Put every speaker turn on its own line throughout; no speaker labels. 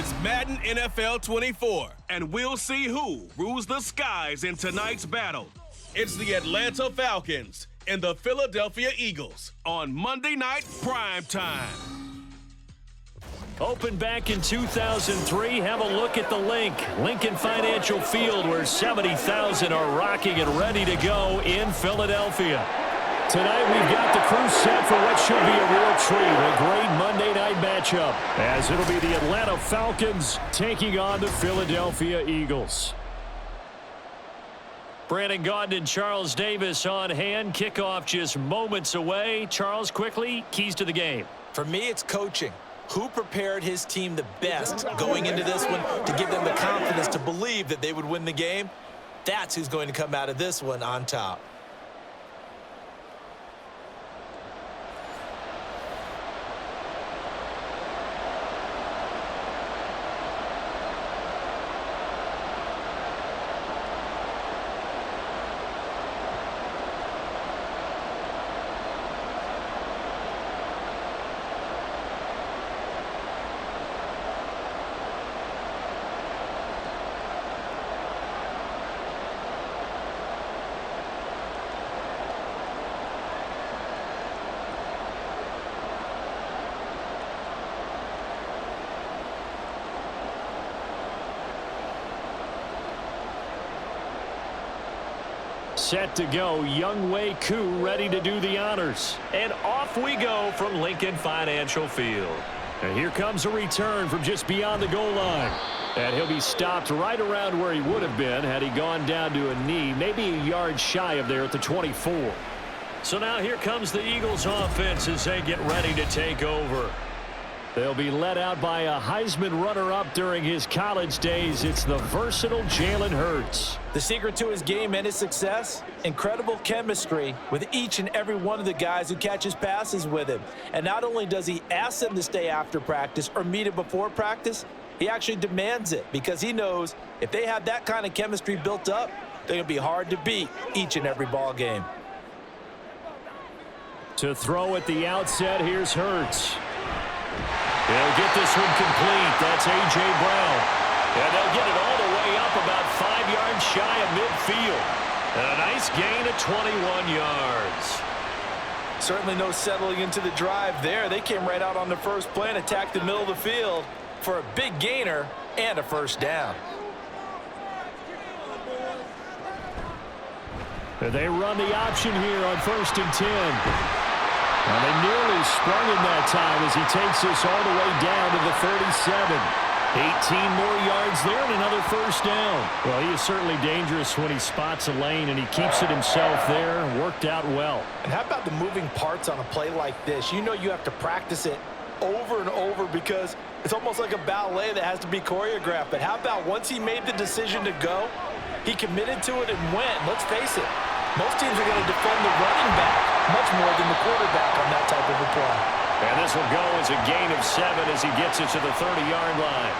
It's Madden NFL 24, and we'll see who rules the skies in tonight's battle. It's the Atlanta Falcons and the Philadelphia Eagles on Monday Night Prime Time.
Opened back in 2003, have a look at the Lincoln Financial Field, where 70,000 are rocking and ready to go in Philadelphia. Tonight we've got the crew set for what should be a real treat, a great Monday night matchup, as it'll be the Atlanta Falcons taking on the Philadelphia Eagles. Brandon Gaudin and Charles Davis on hand. Kickoff just moments away. Charles, quickly, keys to the game.
For me, it's coaching. Who prepared his team the best going into this one to give them the confidence to believe that they would win the game? That's who's going to come out of this one on top.
Set to go, Younghoe Koo ready to do the honors. And off we go from Lincoln Financial Field. And here comes a return from just beyond the goal line. And he'll be stopped right around where he would have been had he gone down to a knee, maybe a yard shy of there at the 24. So now here comes the Eagles offense as they get ready to take over. They'll be led out by a Heisman runner-up during his college days. It's the versatile Jalen Hurts.
The secret to his game and his success, incredible chemistry with each and every one of the guys who catches passes with him. And not only does he ask them to stay after practice or meet him before practice, he actually demands it because he knows if they have that kind of chemistry built up, they're going to be hard to beat each and every ball game.
To throw at the outset, here's Hurts. They'll get this one complete. That's A.J. Brown. And they'll get it all the way up about 5 yards shy of midfield. And a nice gain of 21 yards.
Certainly no settling into the drive there. They came right out on the first play and attacked the middle of the field for a big gainer and a first down.
They run the option here on 1st and 10. And they nearly sprung him that time as he takes this all the way down to the 37. 18 more yards there and another first down. Well, he is certainly dangerous when he spots a lane, and he keeps it himself there. Worked out well.
And how about the moving parts on a play like this? You know you have to practice it over and over because it's almost like a ballet that has to be choreographed. But how about once he made the decision to go, he committed to it and went. Let's face it, most teams are going to defend the running back much more than the quarterback on that type of a play.
And this will go as a gain of 7 as he gets it to the 30-yard line.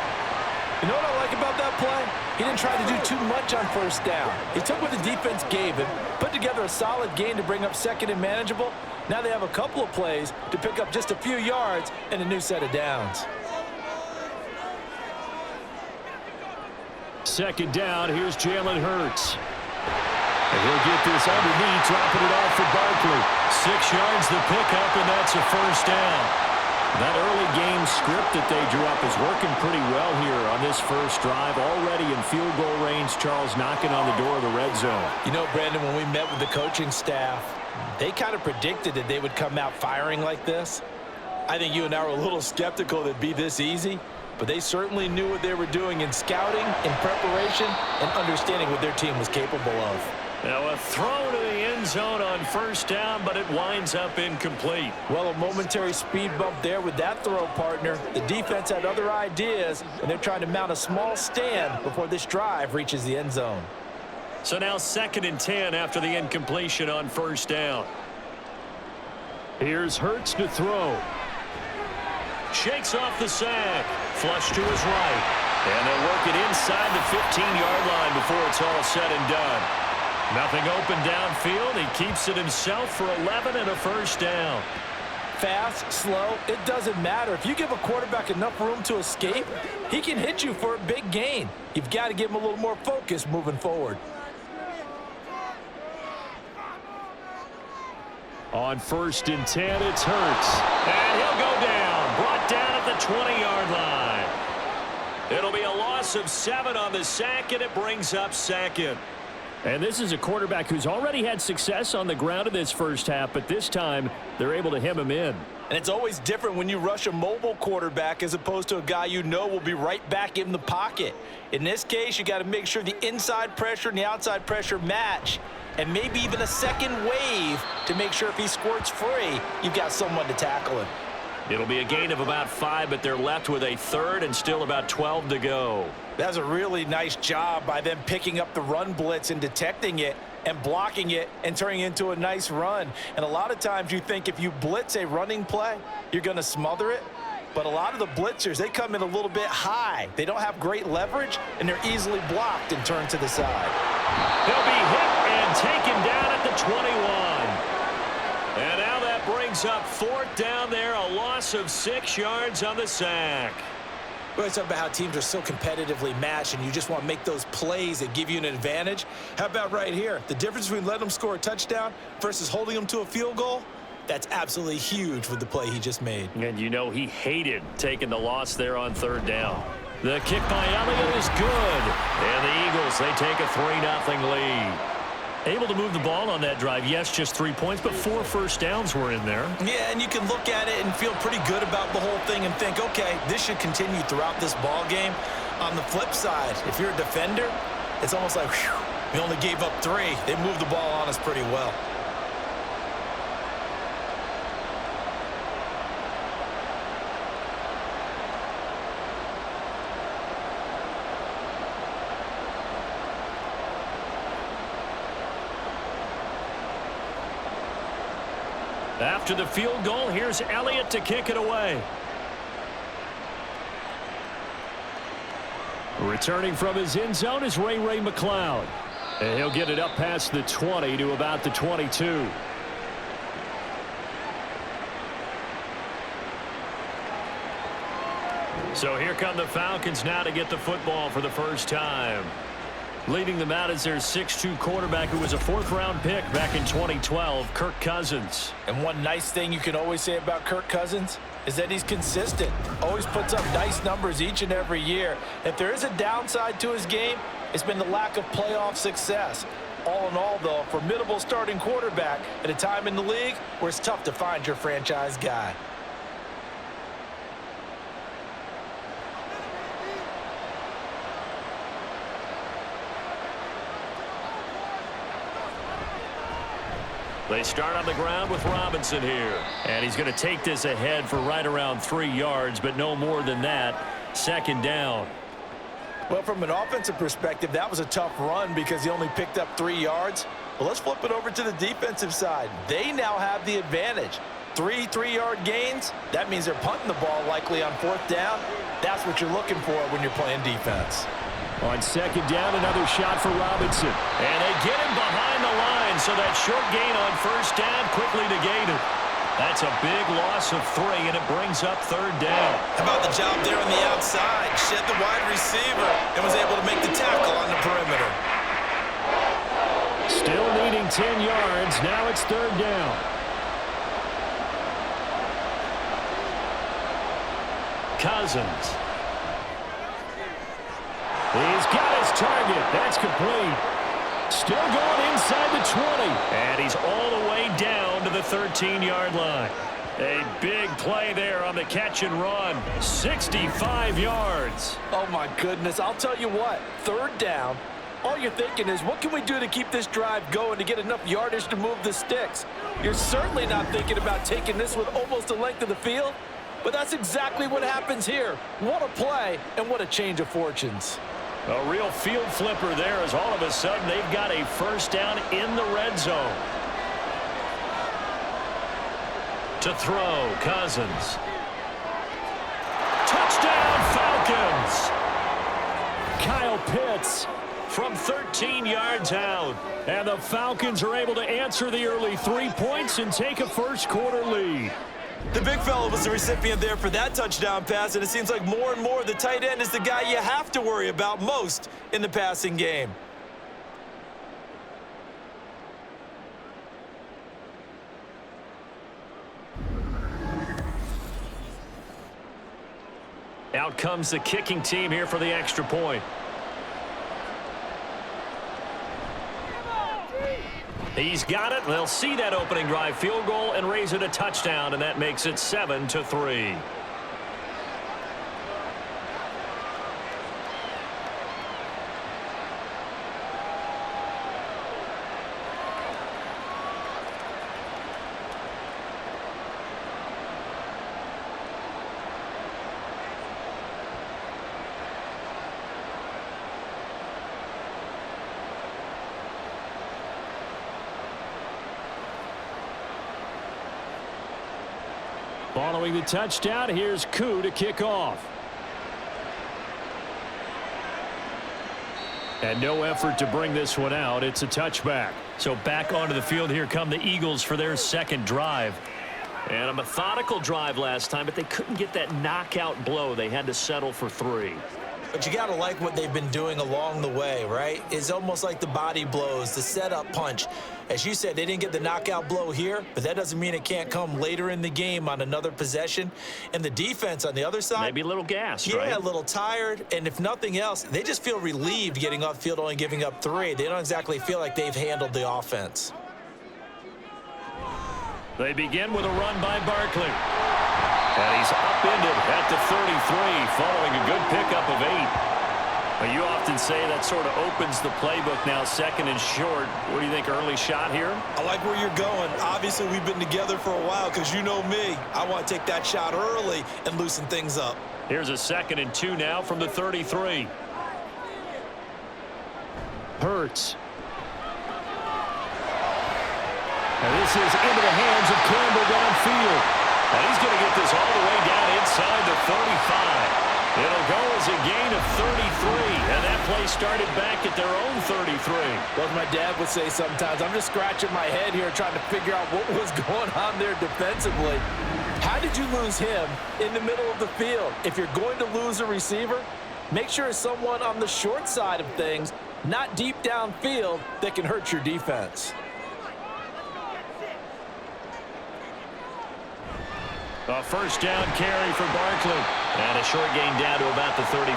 You know what I like about that play? He didn't try to do too much on first down. He took what the defense gave him, put together a solid gain to bring up second and manageable. Now they have a couple of plays to pick up just a few yards and a new set of downs.
Second down, here's Jalen Hurts. And he'll get this underneath, dropping it off for Barkley. 6 yards the pickup, and that's a first down. That early game script that they drew up is working pretty well here on this first drive. Already in field goal range, Charles knocking on the door of the red zone.
You know, Brandon, when we met with the coaching staff, they kind of predicted that they would come out firing like this. I think you and I were a little skeptical that it'd be this easy, but they certainly knew what they were doing in scouting, in preparation, and understanding what their team was capable of.
Now a throw to the end zone on first down, but it winds up incomplete.
Well, a momentary speed bump there with that throw, partner. The defense had other ideas, and they're trying to mount a small stand before this drive reaches the end zone.
So now 2nd and 10 after the incompletion on first down. Here's Hurts to throw. Shakes off the sack. Flush to his right. And they'll work it inside the 15-yard line before it's all said and done. Nothing open downfield. He keeps it himself for 11 and a first down.
fast, slow, it doesn't matter. If you give a quarterback enough room to escape, he can hit you for a big gain. You've got to give him a little more focus moving forward.
On 1st and 10, it's Hurts. And he'll go down. Brought down at the 20-yard line. It'll be a loss of 7 on the sack, and it brings up 2nd. And this is a quarterback who's already had success on the ground in this first half, but this time they're able to hem him in.
And it's always different when you rush a mobile quarterback as opposed to a guy you know will be right back in the pocket. In this case, you got to make sure the inside pressure and the outside pressure match, and maybe even a second wave to make sure if he squirts free, you've got someone to tackle him.
It'll be a gain of about 5, but they're left with a 3rd and still about 12 to go.
That's a really nice job by them picking up the run blitz and detecting it and blocking it and turning it into a nice run. And a lot of times you think if you blitz a running play, you're going to smother it. But a lot of the blitzers, they come in a little bit high. They don't have great leverage, and they're easily blocked and turned to the side.
They'll be hit and taken down at the 21. And now that brings up 4th down there, a loss of 6 yards on the sack.
We always talk about how teams are so competitively matched, and you just want to make those plays that give you an advantage. How about right here? The difference between letting them score a touchdown versus holding them to a field goal, that's absolutely huge with the play he just made.
And you know he hated taking the loss there on 3rd down. The kick by Elliott is good. And the Eagles, they take a 3-0 lead. Able to move the ball on that drive. Yes, just 3 points, but 4 first downs were in there.
Yeah, and you can look at it and feel pretty good about the whole thing and think, okay, this should continue throughout this ball game. On the flip side, if you're a defender, it's almost like, whew, we only gave up 3. They moved the ball on us pretty well.
After the field goal, here's Elliott to kick it away. Returning from his end zone is Ray McCloud. And he'll get it up past the 20 to about the 22. So here come the Falcons now to get the football for the first time. Leading them out is their 6'2 quarterback who was a 4th-round pick back in 2012, Kirk Cousins.
And one nice thing you can always say about Kirk Cousins is that he's consistent. Always puts up nice numbers each and every year. If there is a downside to his game, it's been the lack of playoff success. All in all, though, a formidable starting quarterback at a time in the league where it's tough to find your franchise guy.
They start on the ground with Robinson here. And he's going to take this ahead for right around 3 yards, but no more than that. 2nd down.
Well, from an offensive perspective, that was a tough run because he only picked up 3 yards. Well, let's flip it over to the defensive side. They now have the advantage. 3 3-yard gains, that means they're punting the ball likely on 4th down. That's what you're looking for when you're playing defense.
On 2nd down, another shot for Robinson. And they get him behind the line, so that short gain on 1st down quickly negated. That's a big loss of 3, and it brings up 3rd down.
How about the job there on the outside? Shed the wide receiver and was able to make the tackle on the perimeter.
Still needing 10 yards. Now it's 3rd down. Cousins. He's got his target. That's complete. Still going inside the 20. And he's all the way down to the 13-yard line. A big play there on the catch and run. 65 yards.
Oh, my goodness. I'll tell you what. 3rd down. All you're thinking is, what can we do to keep this drive going to get enough yardage to move the sticks? You're certainly not thinking about taking this with almost the length of the field. But that's exactly what happens here. What a play and what a change of fortunes.
A real field flipper there as all of a sudden they've got a 1st down in the red zone. To throw, Cousins. Touchdown, Falcons! Kyle Pitts from 13 yards out. And the Falcons are able to answer the early 3 points and take a 1st quarter lead.
The big fella was the recipient there for that touchdown pass, and it seems like more and more the tight end is the guy you have to worry about most in the passing game.
Out comes the kicking team here for the extra point. He's got it. They'll see that opening drive field goal and raise it a touchdown, and that makes it 7-3. Following the touchdown, here's Koo to kick off. And no effort to bring this one out. It's a touchback. So back onto the field, here come the Eagles for their second drive. And a methodical drive last time, but they couldn't get that knockout blow. They had to settle for 3.
But you got to like what they've been doing along the way, right? It's almost like the body blows, the setup punch. As you said, they didn't get the knockout blow here, but that doesn't mean it can't come later in the game on another possession. And the defense on the other side,
maybe a little gassed, right?
Yeah, a little tired. And if nothing else, they just feel relieved getting upfield, only giving up 3. They don't exactly feel like they've handled the offense.
They begin with a run by Barkley. And he's upended at the 33 following a good pickup of 8. Well, you often say that sort of opens the playbook now, second and short. What do you think, early shot here?
I like where you're going. Obviously, we've been together for a while because you know me. I want to take that shot early and loosen things up.
Here's a 2nd and 2 now from the 33. Hurts. And this is into the hands of Campbell downfield. And he's going to get this all the way down inside the 35. It'll go as a gain of 33, and that play started back at their own 33.
Well, as my dad would say sometimes, I'm just scratching my head here trying to figure out what was going on there defensively. How did you lose him in the middle of the field? If you're going to lose a receiver, make sure it's someone on the short side of things, not deep downfield, that can hurt your defense.
A first down carry for Barkley. And a short gain down to about the 33.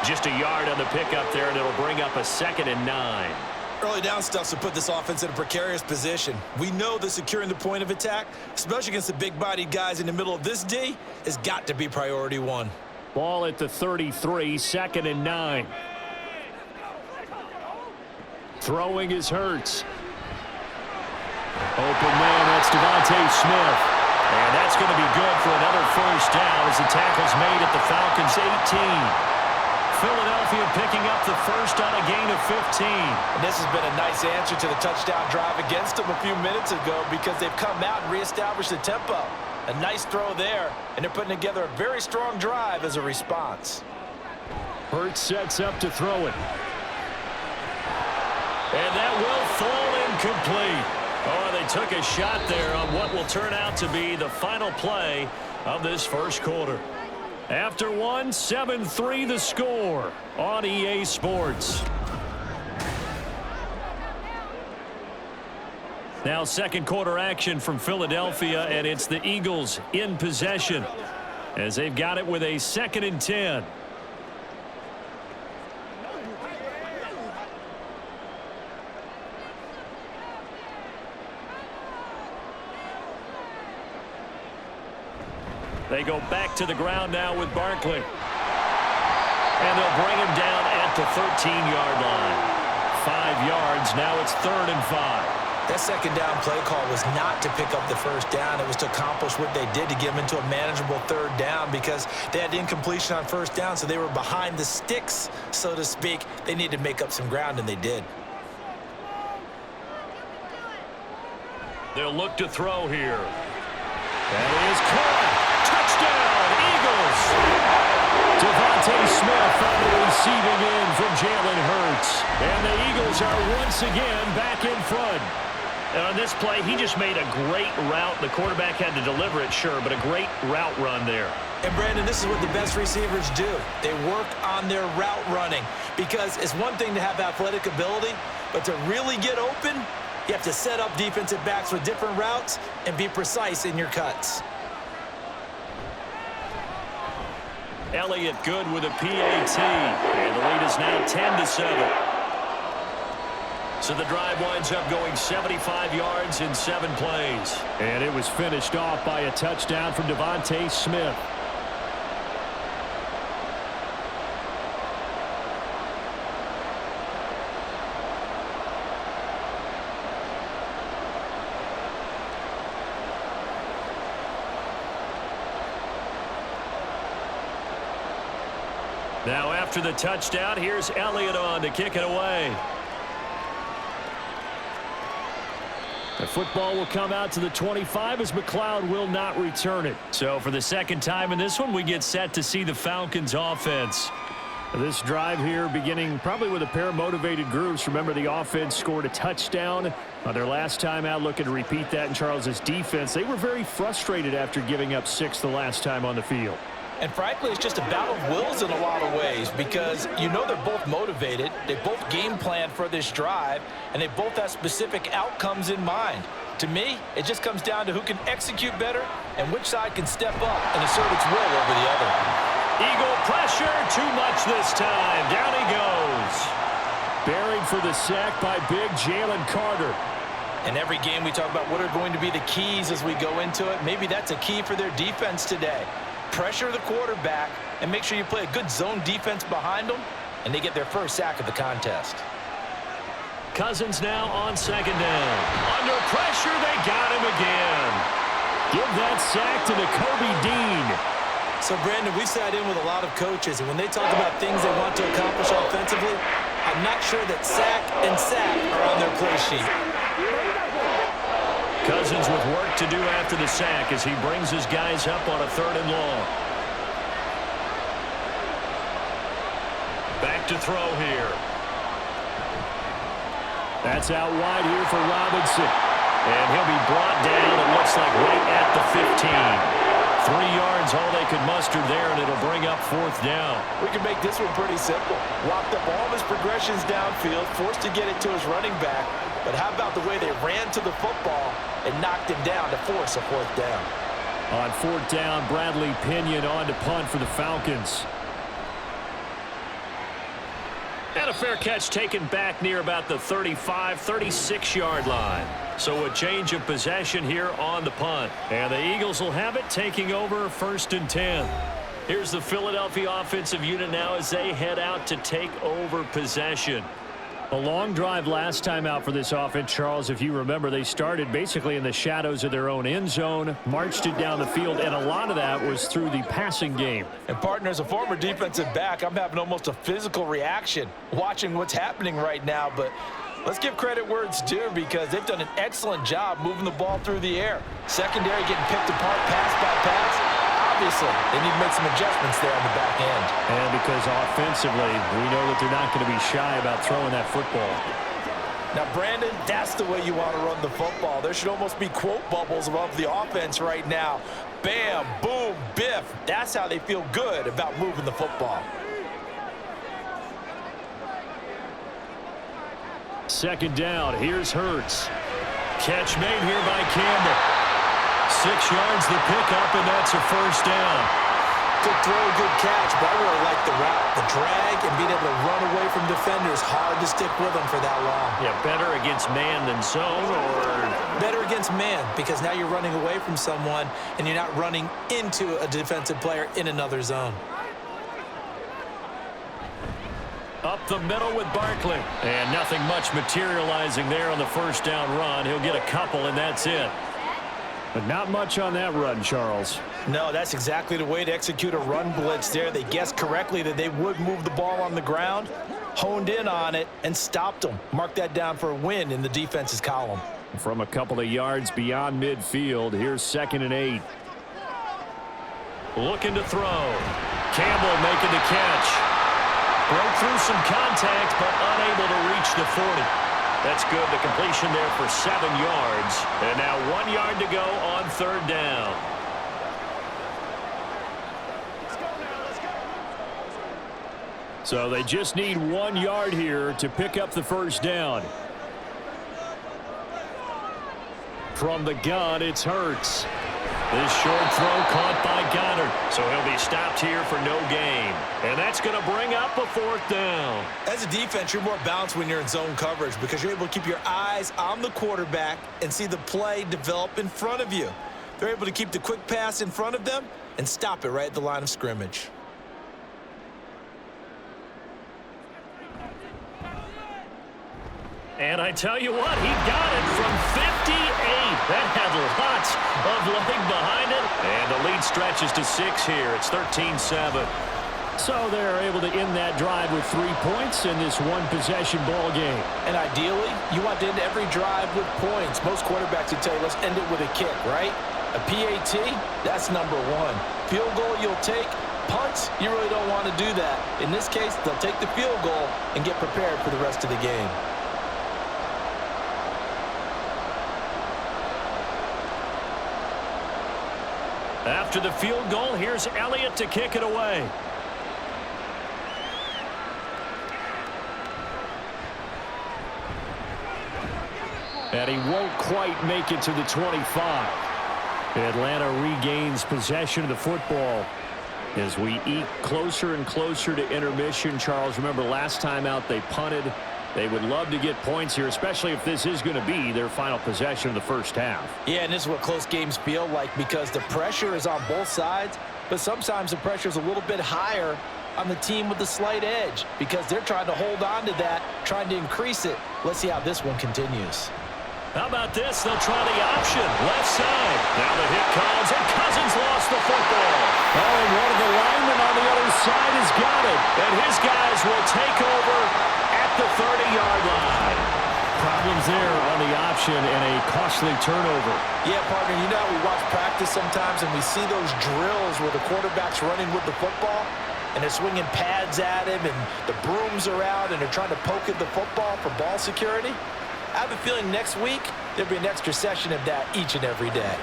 Just a yard on the pickup there, and it'll bring up a 2nd and 9.
Early down stuff to put this offense in a precarious position. We know that securing the point of attack, especially against the big-bodied guys in the middle of this D, has got to be priority 1.
Ball at the 33, 2nd and 9. Throwing is Hurts. Open man, that's Devontae Smith. And that's going to be good for another first down as the tackle's made at the Falcons' 18. Philadelphia picking up the first on a gain of 15.
And this has been a nice answer to the touchdown drive against them a few minutes ago because they've come out and reestablished the tempo. A nice throw there, and they're putting together a very strong drive as a response.
Hurts sets up to throw it. And that will fall incomplete. Oh, they took a shot there on what will turn out to be the final play of this first quarter. After 1, 7-3 the score on EA Sports. Now second quarter action from Philadelphia, and it's the Eagles in possession as they've got it with a 2nd and 10. They go back to the ground now with Barkley. And they'll bring him down at the 13-yard line. 5 yards. Now it's 3rd and 5.
That second down play call was not to pick up the first down. It was to accomplish what they did to get them into a manageable 3rd down because they had incompletion on first down, so they were behind the sticks, so to speak. They needed to make up some ground, and they did.
They'll look to throw here. That is caught. Touchdown, Eagles! Devontae Smith on the receiving end from Jalen Hurts. And the Eagles are once again back in front. And on this play, he just made a great route. The quarterback had to deliver it, sure, but a great route run there.
And, Brandon, this is what the best receivers do. They work on their route running because it's one thing to have athletic ability, but to really get open, you have to set up defensive backs with different routes and be precise in your cuts.
Elliott good with a PAT. And the lead is now 10-7. So the drive winds up going 75 yards in 7 plays.
And it was finished off by a touchdown from Devontae Smith.
Now after the touchdown, here's Elliott on to kick it away.
The football will come out to the 25 as McLeod will not return it.
So for the second time in this one, we get set to see the Falcons offense.
This drive here beginning probably with a pair of motivated groups. Remember, the offense scored a touchdown on their last time out. Looking to repeat that in Charles's defense. They were very frustrated after giving up 6 the last time on the field.
And frankly, it's just a battle of wills in a lot of ways because you know they're both motivated. They both game plan for this drive, and they both have specific outcomes in mind. To me, it just comes down to who can execute better and which side can step up and assert its will over the other.
Eagle pressure, too much this time. Down he goes.
Buried for the sack by big Jalen Carter.
In every game we talk about what are going to be the keys as we go into it. Maybe that's a key for their defense today. Pressure the quarterback and make sure you play a good zone defense behind them, and they get their first sack of the contest.
Cousins now on second down. Under pressure, they got him again.
Give that sack to the Kobe Dean.
So, Brandon, we sat in with a lot of coaches, and when they talk about things they want to accomplish offensively, I'm not sure that sack and sack are on their play sheet.
Cousins with work to do after the sack as he brings his guys up on a 3rd and long. Back to throw here.
That's out wide here for Robinson.
And he'll be brought down, it looks like, right at the 15. 3 yards, all they could muster there, and it'll bring up 4th down.
We can make this one pretty simple. Locked up all of his progressions downfield, forced to get it to his running back. But how about the way they ran to the football and knocked him down to force a 4th down?
On 4th down, Bradley Pinion on to punt for the Falcons.
And a fair catch taken back near about the 35, 36-yard line. So a change of possession here on the punt. And the Eagles will have it, taking over 1st and 10. Here's the Philadelphia offensive unit now as they head out to take over possession.
A long drive last time out for this offense, Charles. If you remember, they started basically in the shadows of their own end zone, marched it down the field, and a lot of that was through the passing game.
And, partner, as a former defensive back, I'm having almost a physical reaction watching what's happening right now. But let's give credit where it's due because they've done an excellent job moving the ball through the air. Secondary getting picked apart pass by pass. Obviously, they need to make some adjustments there on the back end.
And because offensively, we know that they're not going to be shy about throwing that football.
Now, Brandon, that's the way you want to run the football. There should almost be quote bubbles above the offense right now. Bam, boom, biff. That's how they feel good about moving the football.
2nd down, here's Hurts.
Catch made here by Campbell. 6 yards the pickup, and that's a 1st down.
Good throw, good catch, but I really like the route. The drag and being able to run away from defenders, hard to stick with them for that long.
Yeah, better against man than zone, or?
Better against man, because now you're running away from someone, and you're not running into a defensive player in another zone.
Up the middle with Barkley. And nothing much materializing there on the 1st down run. He'll get a couple, and that's it.
But not much on that run, Charles.
No, that's exactly the way to execute a run blitz there. They guessed correctly that they would move the ball on the ground, honed in on it, and stopped them. Mark that down for a win in the defense's column.
From a couple of yards beyond midfield, here's 2nd and 8.
Looking to throw. Campbell making the catch. Broke through some contact, but unable to reach the 40. That's good. The completion there for 7 yards. And now 1 yard to go on 3rd down.
So they just need 1 yard here to pick up the first down. From the gun, it's Hurts. This short throw caught by Goddard. So he'll be stopped here for no gain. And that's going to bring up a 4th down.
As a defense, you're more balanced when you're in zone coverage because you're able to keep your eyes on the quarterback and see the play develop in front of you. They're able to keep the quick pass in front of them and stop it right at the line of scrimmage.
And I tell you what, he got it from 58. That had lots of leg behind it. And the lead stretches to 6 here. It's 13-7.
So they're able to end that drive with 3 points in this one-possession ball game.
And ideally, you want to end every drive with points. Most quarterbacks would tell you, let's end it with a kick, right? A PAT, that's number 1. Field goal you'll take. Punts, you really don't want to do that. In this case, they'll take the field goal and get prepared for the rest of the game.
After the field goal, here's Elliott to kick it away.
And he won't quite make it to the 25. Atlanta regains possession of the football as we eke closer and closer to intermission. Charles, remember last time out they punted. They would love to get points here, especially if this is going to be their final possession of the first half.
Yeah, and this is what close games feel like because the pressure is on both sides, but sometimes the pressure is a little bit higher on the team with the slight edge because they're trying to hold on to that, trying to increase it. Let's see how this one continues.
How about this? They'll try the option. Left side. Now the hit comes, and Cousins lost the football.
Oh, and one of the linemen on the other side has got it.
And his guys will take over at the 30-yard line.
Problems there on the option and a costly turnover.
Yeah, partner, you know how we watch practice sometimes and we see those drills where the quarterback's running with the football and they're swinging pads at him and the brooms are out and they're trying to poke at the football for ball security. I have a feeling next week there'll be an extra session of that each and every day.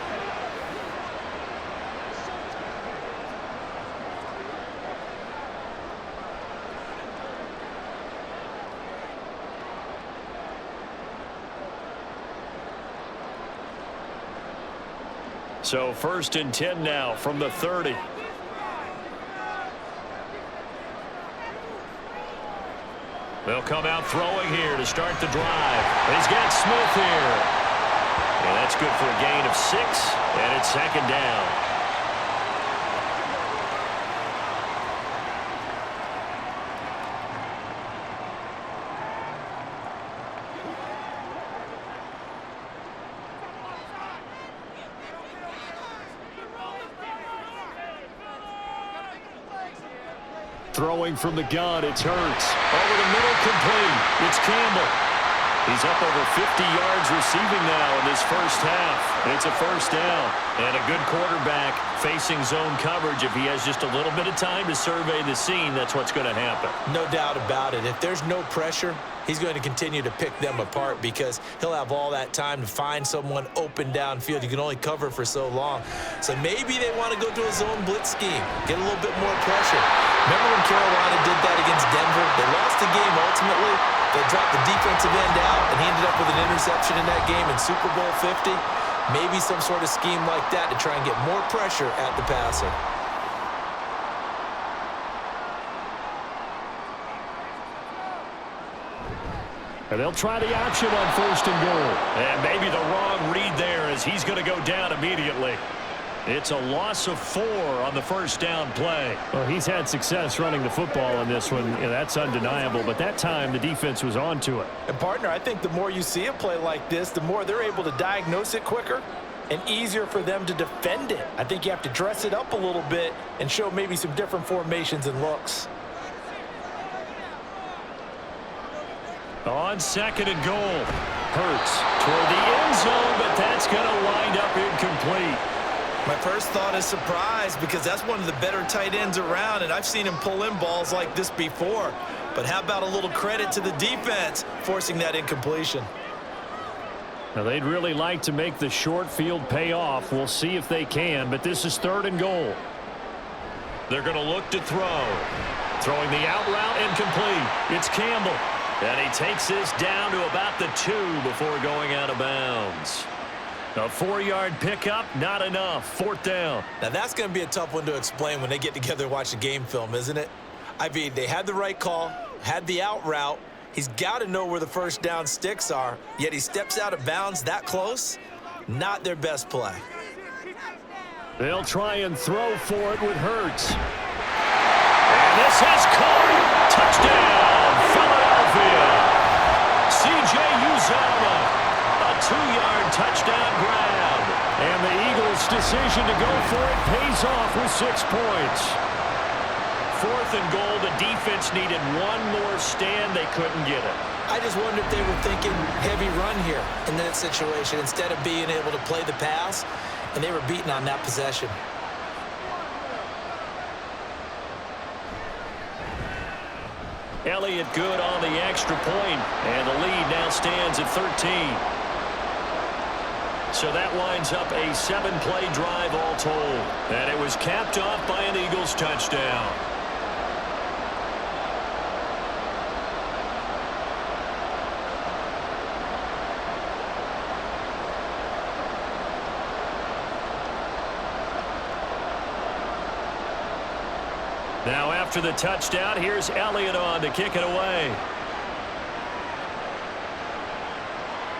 So 1st and 10 now from the 30. They'll come out throwing here to start the drive. He's got Smith here. And that's good for a gain of 6, and it's 2nd down.
Throwing from the gun, it's Hurts.
Over the middle, complete. It's Campbell. He's up over 50 yards receiving now in this first half. It's a 1st down. And a good quarterback facing zone coverage. If he has just a little bit of time to survey the scene, that's what's going to happen.
No doubt about it. If there's no pressure, he's going to continue to pick them apart because he'll have all that time to find someone open downfield. You can only cover for so long. So maybe they want to go to a zone blitz scheme, get a little bit more pressure. Remember when Carolina did that against Denver? They lost the game ultimately. They dropped the defensive end out, and he ended up with an interception in that game in Super Bowl 50. Maybe some sort of scheme like that to try and get more pressure at the passer.
And they'll try the option on 1st and goal.
And maybe the wrong read there as he's going to go down immediately. It's a loss of 4 on the 1st down play.
Well, he's had success running the football in this one. That's undeniable. But that time, the defense was on to it.
And, partner, I think the more you see a play like this, the more they're able to diagnose it quicker and easier for them to defend it. I think you have to dress it up a little bit and show maybe some different formations and looks.
On 2nd and goal. Hurts toward the end zone, but that's going to wind up incomplete.
My first thought is surprise because that's one of the better tight ends around, and I've seen him pull in balls like this before. But how about a little credit to the defense forcing that incompletion?
Now, they'd really like to make the short field pay off. We'll see if they can, but this is 3rd and goal.
They're going to look to throw. Throwing the out route incomplete. It's Campbell. And he takes this down to about the 2 before going out of bounds. A 4-yard pickup, not enough. 4th down.
Now, that's going to be a tough one to explain when they get together and watch the game film, isn't it? I mean, they had the right call, had the out route. He's got to know where the first down sticks are, yet he steps out of bounds that close. Not their best play.
They'll try and throw for it with Hurts. And this has caught. Touchdown, Philadelphia. C.J. Uzomah, a 2-yard touchdown grab. And the Eagles' decision to go for it pays off with 6 points.
4th and goal. The defense needed one more stand. They couldn't get it.
I just wonder if they were thinking heavy run here in that situation instead of being able to play the pass, and they were beaten on that possession.
Elliott good on the extra point, and the lead now stands at 13. So that winds up a 7-play drive all told, and it was capped off by an Eagles touchdown. Now after the touchdown, here's Elliott on to kick it away.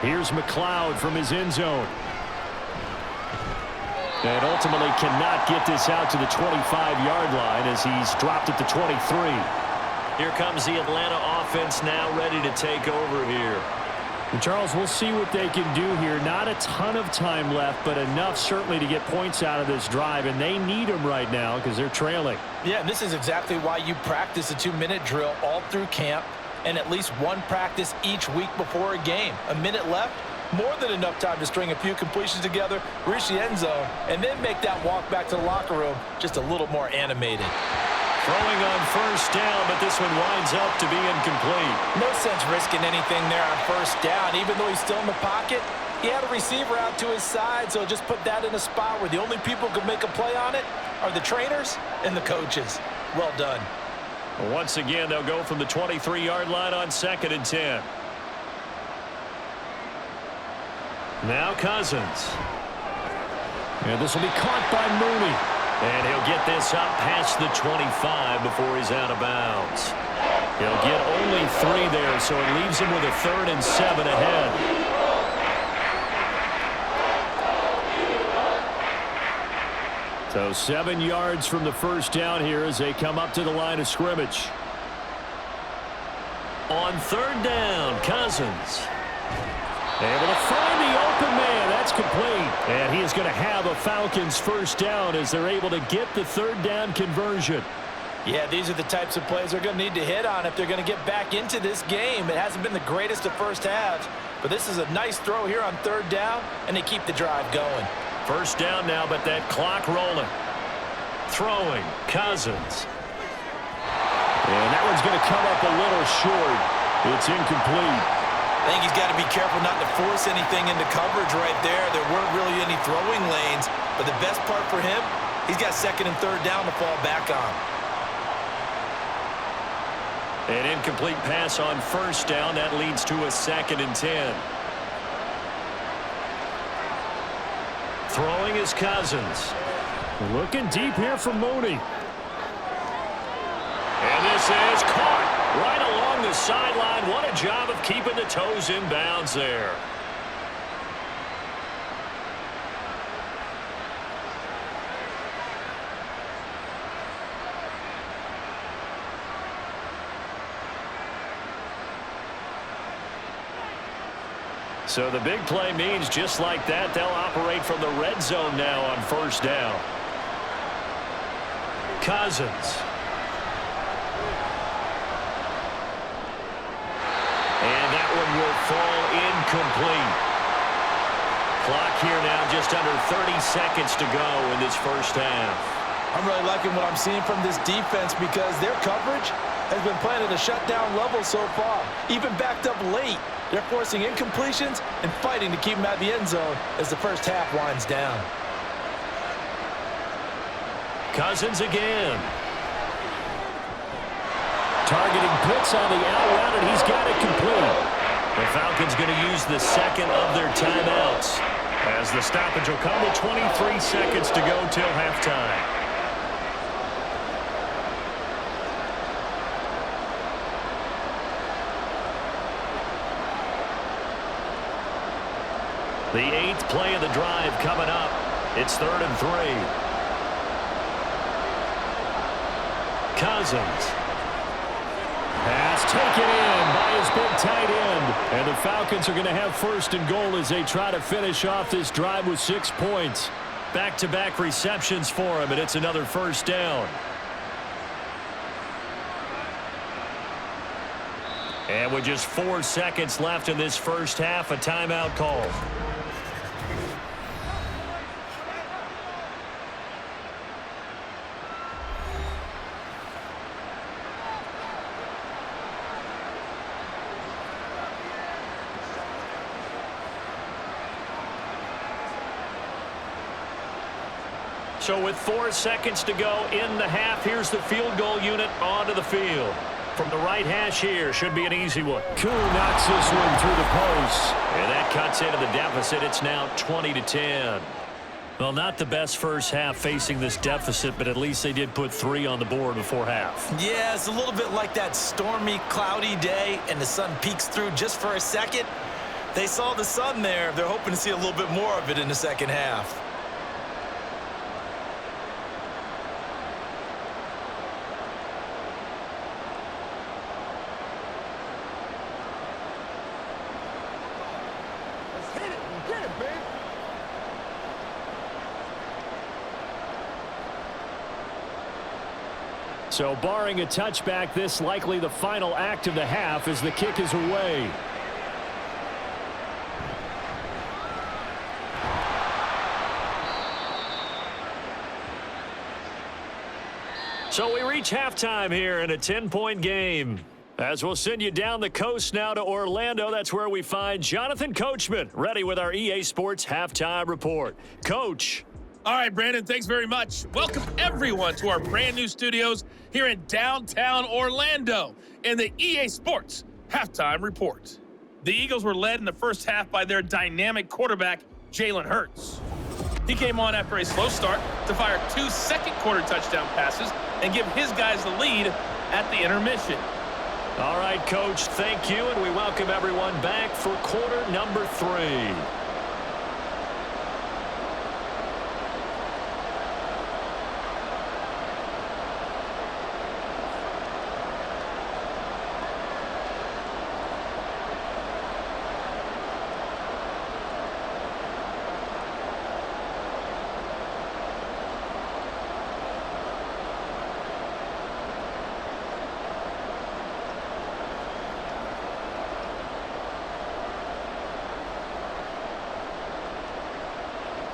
Here's McLeod from his end zone. And ultimately cannot get this out to the 25-yard line as he's dropped at the 23.
Here comes the Atlanta offense now ready to take over here.
And Charles, we'll see what they can do here. Not a ton of time left, but enough certainly to get points out of this drive, and they need them right now because they're trailing.
Yeah, and this is exactly why you practice a 2-minute drill all through camp and at least one practice each week before a game. A minute left, more than enough time to string a few completions together, reach the end zone, and then make that walk back to the locker room just a little more animated.
Throwing on first down, but this one winds up to be incomplete.
No sense risking anything there on first down. Even though he's still in the pocket, he had a receiver out to his side, so just put that in a spot where the only people who can make a play on it are the trainers and the coaches. Well done.
Once again, they'll go from the 23-yard line on 2nd and 10. Now Cousins.
And this will be caught by Mooney.
And he'll get this up past the 25 before he's out of bounds. He'll get only 3 there, so it leaves him with a 3rd and 7 ahead.
So 7 yards from the first down here as they come up to the line of scrimmage.
On 3rd down, Cousins.
Able to find the open man. That's complete. And he is going to have a Falcons first down as they're able to get the 3rd down conversion.
Yeah, these are the types of plays they're going to need to hit on if they're going to get back into this game. It hasn't been the greatest of first halves, but this is a nice throw here on 3rd down, and they keep the drive going.
First down now, but that clock rolling. Throwing, Cousins.
And that one's going to come up a little short. It's incomplete.
I think he's got to be careful not to force anything into coverage right there. There weren't really any throwing lanes, but the best part for him, he's got 2nd and 3rd down to fall back on.
An incomplete pass on first down. That leads to a 2nd and 10. Throwing is Cousins.
Looking deep here for Mooney.
And this is caught right along the sideline. What a job of keeping the toes in bounds there. So the big play means just like that, they'll operate from the red zone now on first down. Cousins. And that one will fall incomplete. Clock here now just under 30 seconds to go in this first half.
I'm really liking what I'm seeing from this defense because their coverage has been playing at a shutdown level so far, even backed up late. They're forcing incompletions and fighting to keep them out of the end zone as the first half winds down.
Cousins again. Targeting Pitts on the out route, and he's got it complete. The Falcons going to use the second of their timeouts, as the stoppage will come with 23 seconds to go till halftime. The 8th play of the drive coming up. It's 3rd and 3. Cousins. Pass taken in by his big tight end. And the Falcons are going to have 1st and goal as they try to finish off this drive with 6 points. Back-to-back receptions for him, and it's another 1st down. And with just 4 seconds left in this first half, a timeout call. So with 4 seconds to go in the half, here's the field goal unit onto the field. From the right hash here, should be an easy one.
Koo knocks this one through the post.
And that cuts into the deficit. It's now 20-10. Well, not the best first half facing this deficit, but at least they did put 3 on the board before half.
Yeah, it's a little bit like that stormy, cloudy day, and the sun peeks through just for a second. They saw the sun there. They're hoping to see a little bit more of it in the second half.
So barring a touchback, this likely the final act of the half as the kick is away.
So we reach halftime here in a 10-point game. As we'll send you down the coast now to Orlando, that's where we find Jonathan Coachman, ready with our EA Sports Halftime Report. Coach.
All right, Brandon, thanks very much. Welcome, everyone, to our brand-new studios here in downtown Orlando in the EA Sports Halftime Report. The Eagles were led in the first half by their dynamic quarterback, Jalen Hurts. He came on after a slow start to fire 2 second-quarter touchdown passes and give his guys the lead at the intermission.
All right, Coach, thank you, and we welcome everyone back for quarter number 3.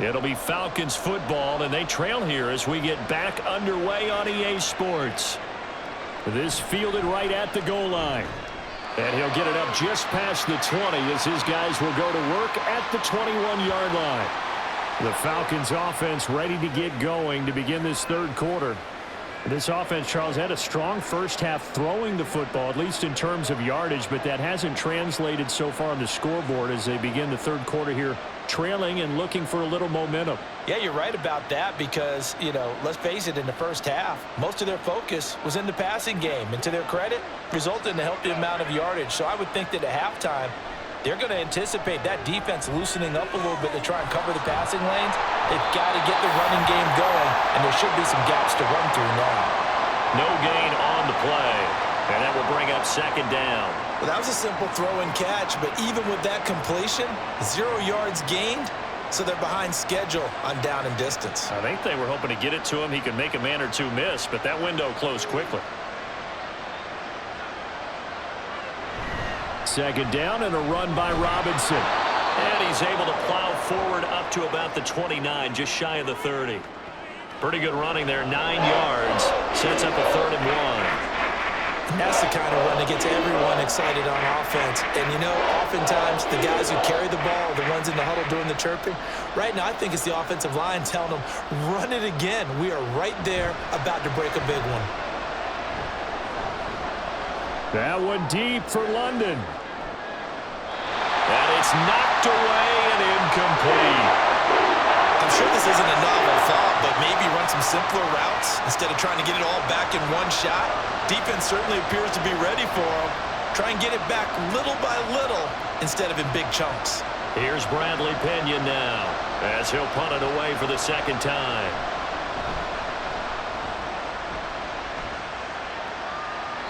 It'll be Falcons football, and they trail here as we get back underway on EA Sports. This fielded right at the goal line. And he'll get it up just past the 20 as his guys will go to work at the 21-yard line. The Falcons offense ready to get going to begin this third quarter. This offense, Charles, had a strong first half throwing the football, at least in terms of yardage, but that hasn't translated so far on the scoreboard as they begin the third quarter here, trailing and looking for a little momentum.
Yeah, you're right about that because, let's face it, in the first half, most of their focus was in the passing game. And to their credit, resulted in a healthy amount of yardage. So I would think that at halftime, they're going to anticipate that defense loosening up a little bit to try and cover the passing lanes. They've got to get the running game going, and there should be some gaps to run through now.
No gain on the play, and that will bring up second down.
Well, that was a simple throw and catch, but even with that completion, 0 yards gained, so they're behind schedule on down and distance.
I think they were hoping to get it to him. He could make a man or two miss, but that window closed quickly.
Second down and a run by Robinson.
And he's able to plow forward up to about the 29, just shy of the 30. Pretty good running there, 9 yards. Sets up a 3rd and 1.
And that's the kind of run that gets everyone excited on offense. And, you know, oftentimes the guys who carry the ball are the ones in the huddle doing the chirping. Right now, I think it's the offensive line telling them, run it again. We are right there about to break a big one.
That one deep for London.
And it's knocked away and incomplete.
I'm sure this isn't a novel thought, but maybe run some simpler routes instead of trying to get it all back in one shot. Defense certainly appears to be ready for him. Try and get it back little by little instead of in big chunks.
Here's Bradley Pinion now as he'll punt it away for the second time.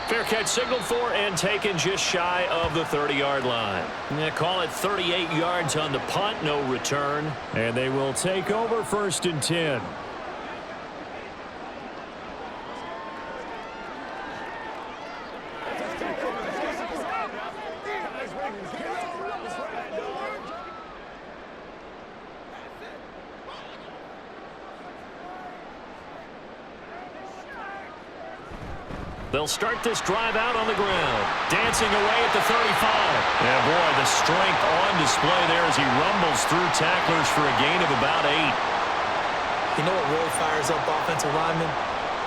Fair catch signaled for and taken just shy of the 30-yard line. They call it 38 yards on the punt, no return.
And they will take over 1st and 10.
They'll start this drive out on the ground. Dancing away at the 35. Yeah, boy, the strength on display there as he rumbles through tacklers for a gain of about 8.
You know what really fires up offensive linemen?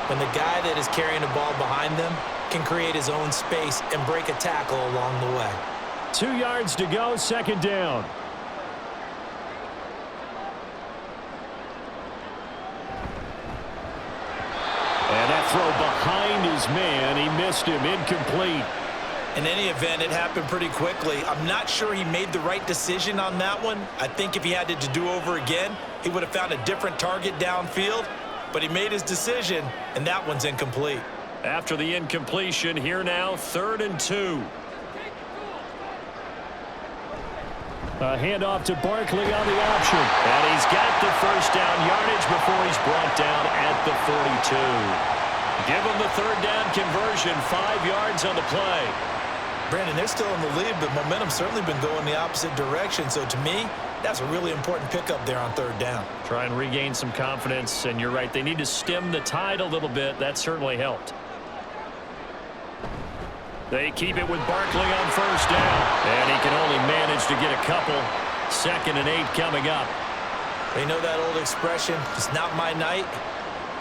When the guy that is carrying the ball behind them can create his own space and break a tackle along the way.
2 yards to go, 2nd down. And that throw behind his man, he missed him, incomplete.
In any event, it happened pretty quickly. I'm not sure he made the right decision on that one. I think if he had to do over again, he would have found a different target downfield. But he made his decision, and that one's incomplete.
After the incompletion, here now, 3rd and 2.
A handoff to Barkley on the option.
And he's got the first down yardage before he's brought down at the 42. Give him the 3rd down conversion, 5 yards on the play.
Brandon, they're still in the lead, but momentum's certainly been going the opposite direction. So to me, that's a really important pickup there on 3rd down.
Try and regain some confidence, and you're right, they need to stem the tide a little bit. That certainly helped. They keep it with Barkley on 1st down. And he can only manage to get a couple. 2nd and 8 coming up.
You know that old expression, it's not my night?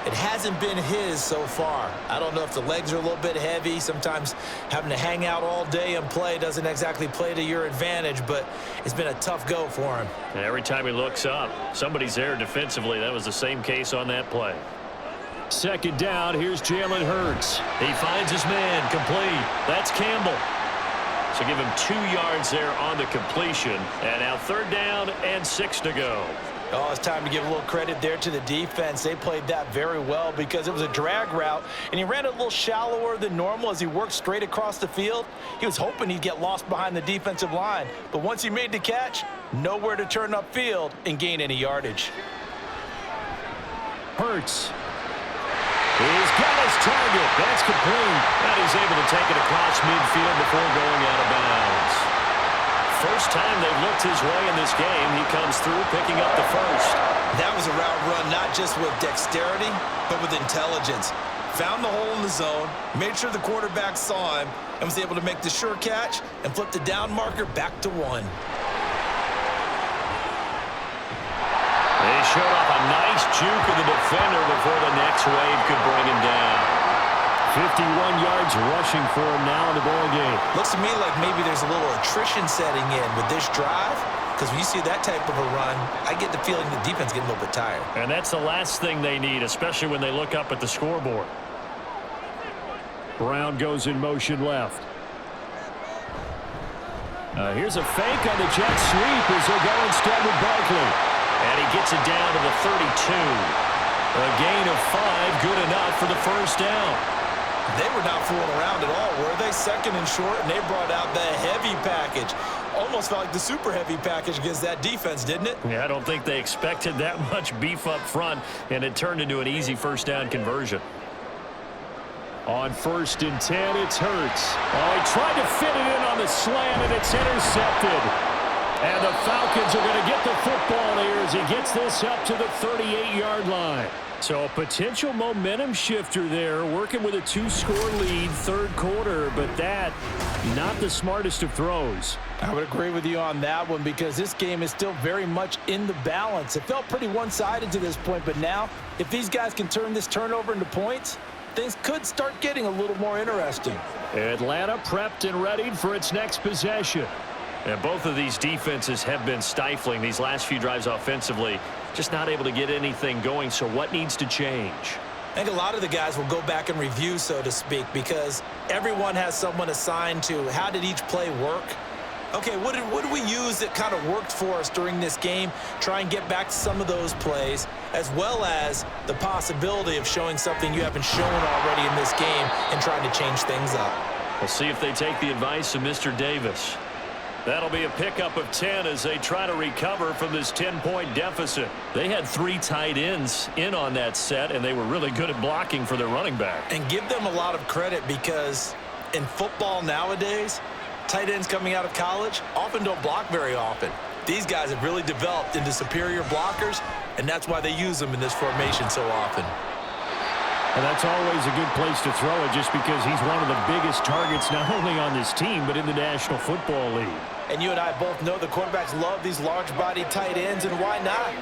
It hasn't been his so far. I don't know if the legs are a little bit heavy. Sometimes having to hang out all day and play doesn't exactly play to your advantage, but it's been a tough go for him.
And every time he looks up, somebody's there defensively. That was the same case on that play.
2nd down, here's Jalen Hurts.
He finds his man, complete. That's Campbell. So give him 2 yards there on the completion. And now 3rd down and 6 to go.
Oh, it's time to give a little credit there to the defense. They played that very well because it was a drag route, and he ran it a little shallower than normal as he worked straight across the field. He was hoping he'd get lost behind the defensive line, but once he made the catch, nowhere to turn upfield and gain any yardage.
Hurts. He's got his target. That's complete.
And he's able to take it across midfield before going out of bounds. First time they've looked his way in this game. He comes through picking up the first.
That was a route run not just with dexterity, but with intelligence. Found the hole in the zone, made sure the quarterback saw him, and was able to make the sure catch and flip the down marker back to 1.
They showed off a nice juke of the defender before the next wave could bring him down.
51 yards rushing for him now in the ball game.
Looks to me like maybe there's a little attrition setting in with this drive, because when you see that type of a run, I get the feeling the defense getting a little bit tired.
And that's the last thing they need, especially when they look up at the scoreboard.
Brown goes in motion left. Here's a fake on the jet sweep as they'll go instead with Barkley.
And he gets it down to the 32. A gain of 5, good enough for the first down.
They were not fooling around at all, were they? 2nd and short, and they brought out the heavy package. Almost felt like the super heavy package against that defense, didn't it?
Yeah, I don't think they expected that much beef up front, and it turned into an easy 1st down conversion.
On 1st and 10, it's Hurts. Oh, he tried to fit it in on the slant, and it's intercepted. And the Falcons are going to get the football here as he gets this up to the 38-yard line. So a potential momentum shifter there, working with a 2-score lead, third quarter, but that, not the smartest of throws.
I would agree with you on that one because this game is still very much in the balance. It felt pretty one-sided to this point, but now, if these guys can turn this turnover into points, things could start getting a little more interesting.
Atlanta prepped and readied for its next possession. And both of these defenses have been stifling these last few drives offensively. Just not able to get anything going, so what needs to change?
I think a lot of the guys will go back and review, so to speak, because everyone has someone assigned to how did each play work. Okay, what did we use that kind of worked for us during this game? Try and get back to some of those plays, as well as the possibility of showing something you haven't shown already in this game and trying to change things up.
We'll see if they take the advice of Mr. Davis. That'll be a pickup of 10 as they try to recover from this 10-point deficit. They had 3 tight ends in on that set, and they were really good at blocking for their running back.
And give them a lot of credit because in football nowadays, tight ends coming out of college often don't block very often. These guys have really developed into superior blockers, and that's why they use them in this formation so often.
And that's always a good place to throw it just because he's one of the biggest targets not only on this team but in the National Football League.
And you and I both know the quarterbacks love these large-bodied tight ends, and why not?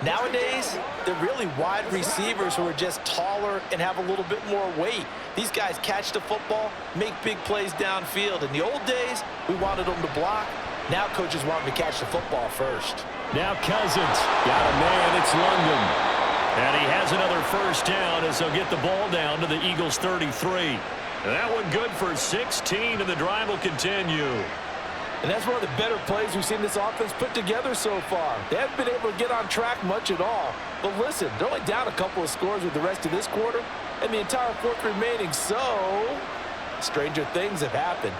Nowadays, they're really wide receivers who are just taller and have a little bit more weight. These guys catch the football, make big plays downfield. In the old days, we wanted them to block. Now coaches want them to catch the football first.
Now Cousins got a man. It's London.
And he has another first down as they'll get the ball down to the Eagles' 33. That one good for 16, and the drive will continue.
And that's one of the better plays we've seen this offense put together so far. They haven't been able to get on track much at all. But listen, they're only down a couple of scores with the rest of this quarter and the entire fourth remaining, so stranger things have happened.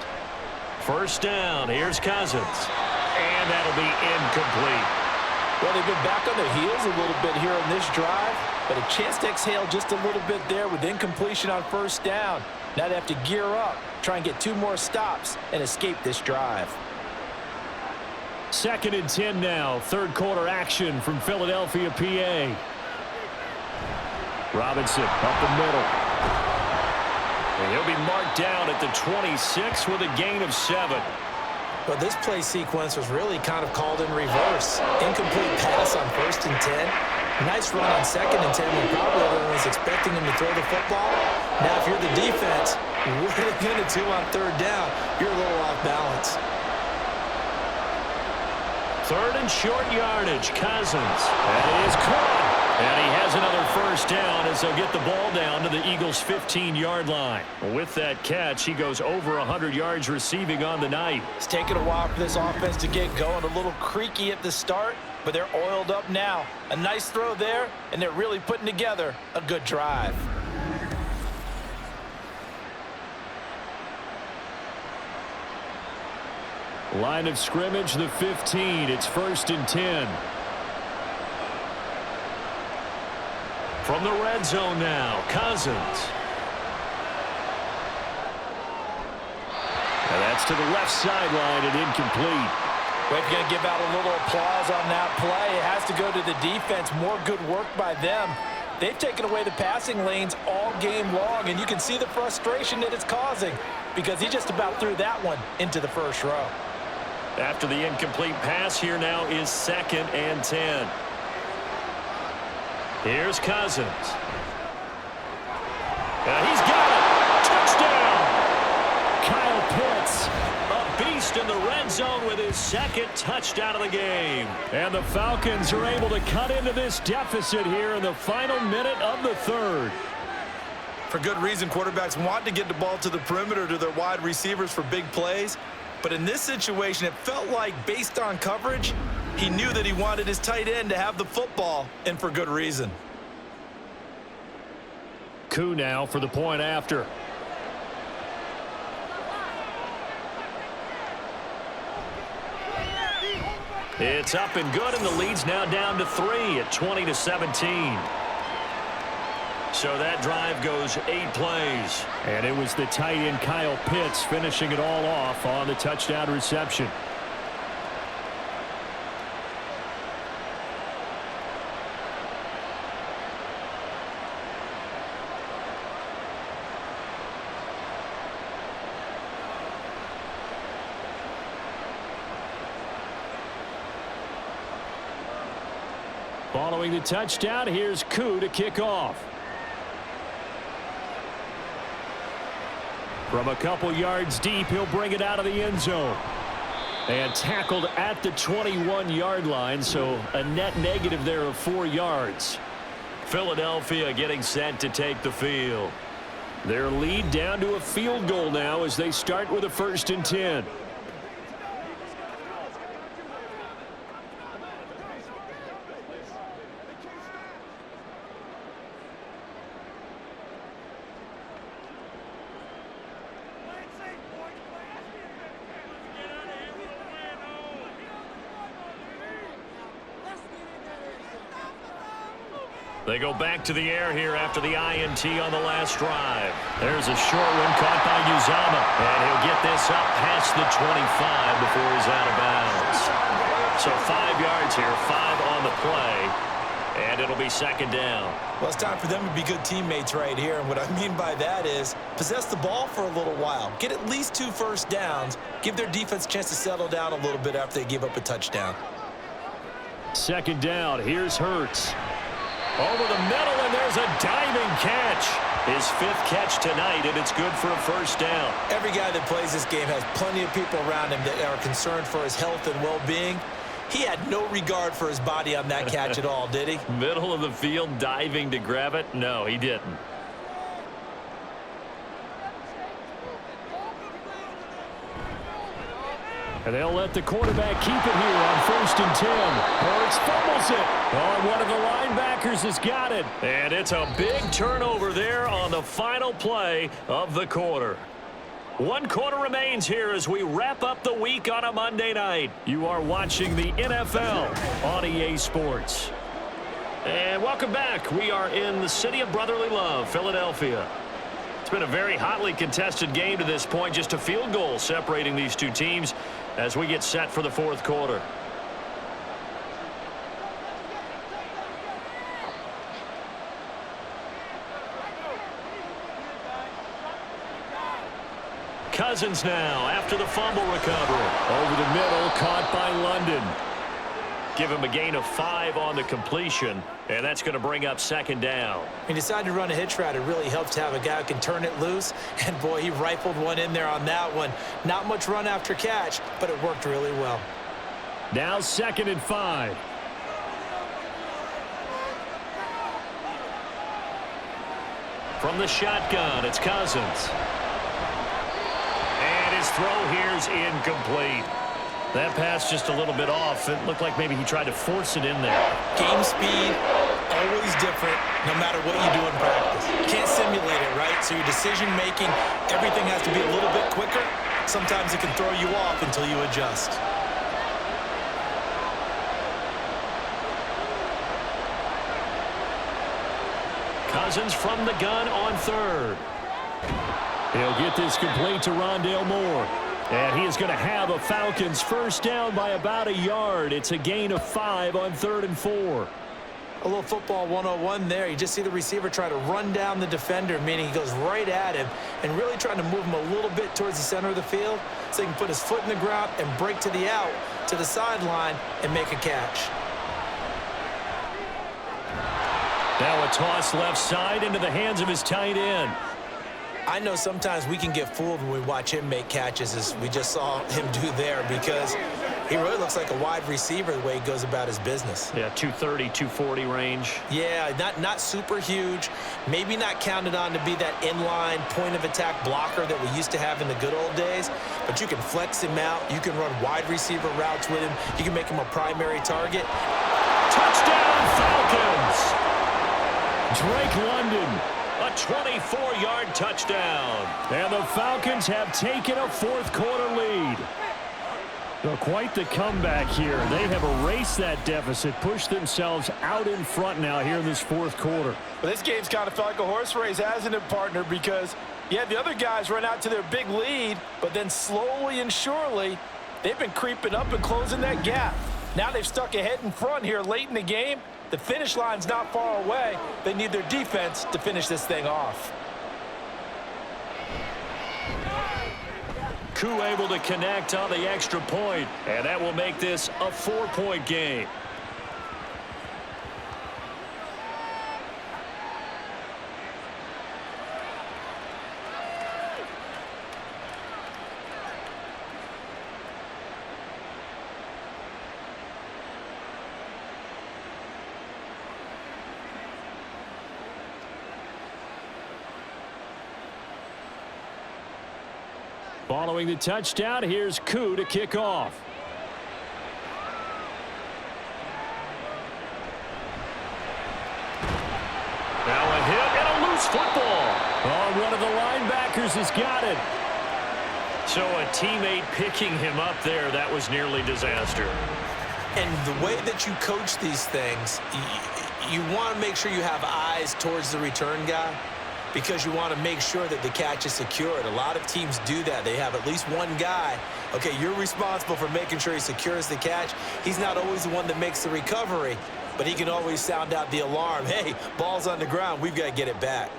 First down, here's Cousins. And that'll be incomplete.
Well, they've been back on their heels a little bit here on this drive, but a chance to exhale just a little bit there with incompletion on first down. Now they have to gear up, try and get 2 more stops, and escape this drive.
2nd and 10 now. Third quarter action from Philadelphia, PA. Robinson up the middle.
And he'll be marked down at the 26 with a gain of 7.
But this play sequence was really kind of called in reverse. Incomplete pass on 1st and 10. Nice run on 2nd and 10 when probably everyone was expecting him to throw the football. Now, if you're the defense, what are they going to do on 3rd down? You're a little off balance.
3rd and short yardage. Cousins. That is caught. And he has another first down as they'll get the ball down to the Eagles' 15-yard line. With that catch, he goes over 100 yards receiving on the night.
It's taken a while for this offense to get going. A little creaky at the start, but they're oiled up now. A nice throw there, and they're really putting together a good drive.
Line of scrimmage, the 15. It's 1st and 10.
From the red zone now, Cousins. And that's to the left sideline and incomplete.
Well, if you're going to give out a little applause on that play, it has to go to the defense. More good work by them. They've taken away the passing lanes all game long, and you can see the frustration that it's causing because he just about threw that one into the first row.
After the incomplete pass, here now is 2nd and 10. Here's Cousins. And he's got it. Touchdown.
Kyle Pitts.
A beast in the red zone with his 2nd touchdown of the game.
And the Falcons are able to cut into this deficit here in the final minute of the 3rd.
For good reason, quarterbacks want to get the ball to the perimeter to their wide receivers for big plays. But in this situation, it felt like, based on coverage, he knew that he wanted his tight end to have the football, and for good reason.
Koo now for the point after.
It's up and good, and the lead's now down to 3 at 20-17. So that drive goes 8 plays.
And it was the tight end Kyle Pitts finishing it all off on the touchdown reception.
Following the touchdown, here's Koo to kick off. From a couple yards deep, he'll bring it out of the end zone. And tackled at the 21-yard line, so a net negative there of 4 yards. Philadelphia getting set to take the field. Their lead down to a field goal now as they start with a 1st and 10. They go back to the air here after the INT on the last drive. There's a short one caught by Uzama. And he'll get this up past the 25 before he's out of bounds. So 5 yards here, 5 on the play. And it'll be 2nd down.
Well, it's time for them to be good teammates right here. And what I mean by that is possess the ball for a little while. Get at least 2 first downs. Give their defense a chance to settle down a little bit after they give up a touchdown.
2nd down. Here's Hurts. Over the middle, and there's a diving catch. His 5th catch tonight, and it's good for a 1st down.
Every guy that plays this game has plenty of people around him that are concerned for his health and well-being. He had no regard for his body on that catch at all, did he?
Middle of the field, diving to grab it? No, he didn't. And they'll let the quarterback keep it here on 1st and 10. Hurts fumbles it. Oh, one of the linebackers has got it. And it's a big turnover there on the final play of the quarter. 1 quarter remains here as we wrap up the week on a Monday night. You are watching the NFL on EA Sports. And welcome back. We are in the city of brotherly love, Philadelphia. It's been a very hotly contested game to this point. Just a field goal separating these two teams as we get set for the 4th quarter. Cousins now after the fumble recovery. Over the middle, caught by London. Give him a gain of 5 on the completion, and that's going to bring up 2nd down.
He decided to run a hitch route. It really helps to have a guy who can turn it loose, and boy, he rifled one in there on that one. Not much run after catch, but it worked really well.
Now 2nd and 5. From the shotgun, it's Cousins. And his throw here is incomplete. That pass just a little bit off. It looked like maybe he tried to force it in there.
Game speed, always different, no matter what you do in practice. You can't simulate it, right? So your decision-making, everything has to be a little bit quicker. Sometimes it can throw you off until you adjust.
Cousins from the gun on 3rd. He'll get this complete to Rondale Moore. And he is going to have a Falcons 1st down by about a yard. It's a gain of 5 on 3rd and 4.
A little football 101 there. You just see the receiver try to run down the defender, meaning he goes right at him and really trying to move him a little bit towards the center of the field so he can put his foot in the ground and break to the out, to the sideline, and make a catch.
Now a toss left side into the hands of his tight end.
I know sometimes we can get fooled when we watch him make catches, as we just saw him do there, because he really looks like a wide receiver the way he goes about his business.
Yeah, 230, 240 range.
Yeah, not super huge. Maybe not counted on to be that inline point-of-attack blocker that we used to have in the good old days, but you can flex him out. You can run wide receiver routes with him. You can make him a primary target.
Touchdown, Falcons! Drake London. A 24-yard touchdown. And the Falcons have taken a 4th quarter lead. Well, quite the comeback here. They have erased that deficit, pushed themselves out in front now here in this 4th quarter.
Well, this game's kind of felt like a horse race, hasn't it, partner? Because, yeah, the other guys run out to their big lead, but then slowly and surely, they've been creeping up and closing that gap. Now they've stuck ahead in front here late in the game. The finish line's not far away. They need their defense to finish this thing off.
Koo able to connect on the extra point, and that will make this a 4-point game. Following the touchdown, here's Koo to kick off. Now a hit and a loose football. Oh, one of the linebackers has got it. So a teammate picking him up there, that was nearly disaster.
And the way that you coach these things, you want to make sure you have eyes towards the return guy because you want to make sure that the catch is secured. A lot of teams do that. They have at least one guy. Okay, you're responsible for making sure he secures the catch. He's not always the one that makes the recovery, but he can always sound out the alarm. Hey, ball's on the ground. We've got to get it back.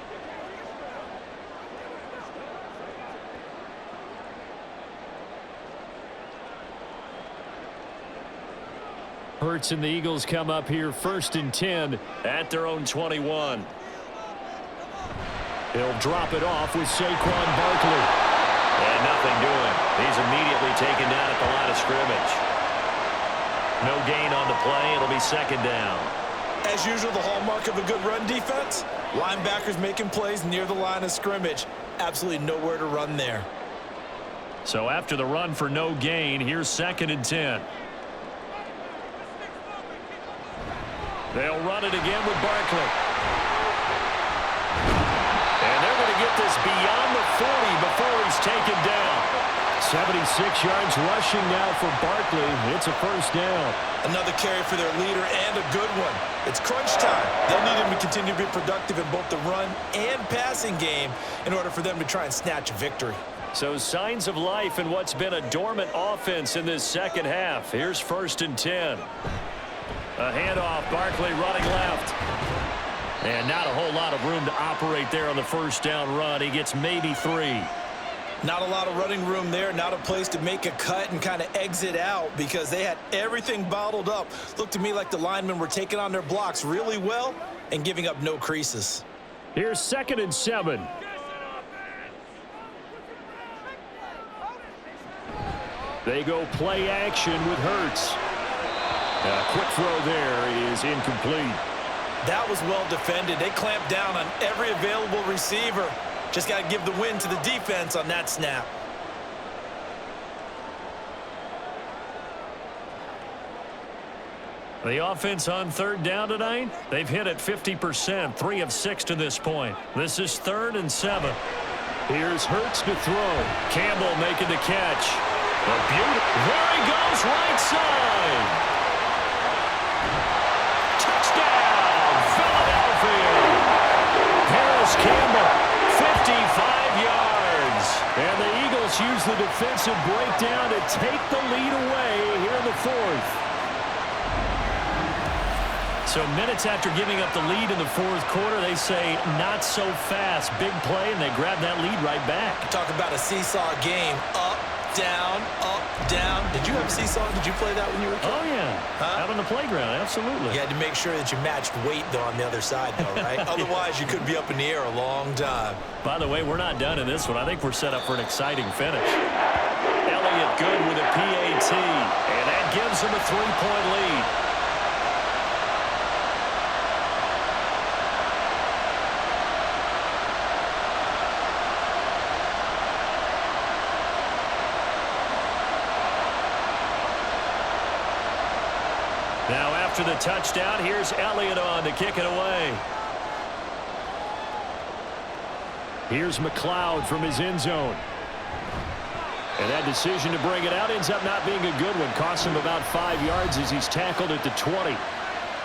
Hurts and the Eagles come up here 1st and 10 at their own 21. He'll drop it off with Saquon Barkley. And nothing doing. He's immediately taken down at the line of scrimmage. No gain on the play. It'll be 2nd down.
As usual, the hallmark of a good run defense, linebackers making plays near the line of scrimmage. Absolutely nowhere to run there.
So after the run for no gain, here's 2nd and 10. They'll run it again with Barkley. And they're going to get this beyond the 40 before he's taken down. 76 yards rushing now for Barkley. It's a 1st down.
Another carry for their leader and a good one. It's crunch time. They'll need him to continue to be productive in both the run and passing game in order for them to try and snatch a victory.
So signs of life in what's been a dormant offense in this 2nd half. Here's 1st and 10. A handoff, Barkley running left. And not a whole lot of room to operate there on the 1st down run. He gets maybe 3.
Not a lot of running room there, not a place to make a cut and kind of exit out because they had everything bottled up. Looked to me like the linemen were taking on their blocks really well and giving up no creases.
Here's 2nd and 7. They go play action with Hurts. A quick throw there is incomplete.
That was well defended. They clamped down on every available receiver. Just got to give the win to the defense on that snap.
The offense on 3rd down tonight, they've hit it 50%, 3 of 6 to this point. This is 3rd and 7. Here's Hurts to throw. Campbell making the catch. A beautiful. There he goes, right side. Campbell, 55 yards. And the Eagles use the defensive breakdown to take the lead away here in the 4th. So minutes after giving up the lead in the 4th quarter, they say not so fast. Big play, and they grab that lead right back.
Talk about a seesaw game. Up, down, up, down. Did you have a seesaw? Did you play that when you were a kid?
Oh, yeah. Out on the playground, absolutely.
You had to make sure that you matched weight, though, on the other side, though, right? Otherwise, you could be up in the air a long time.
By the way, we're not done in this one. I think we're set up for an exciting finish. Elliott good with a PAT, and that gives him a 3-point lead. Now after the touchdown, here's Elliott on to kick it away. Here's McLeod from his end zone. And that decision to bring it out ends up not being a good one. Costs him about 5 yards as he's tackled at the 20.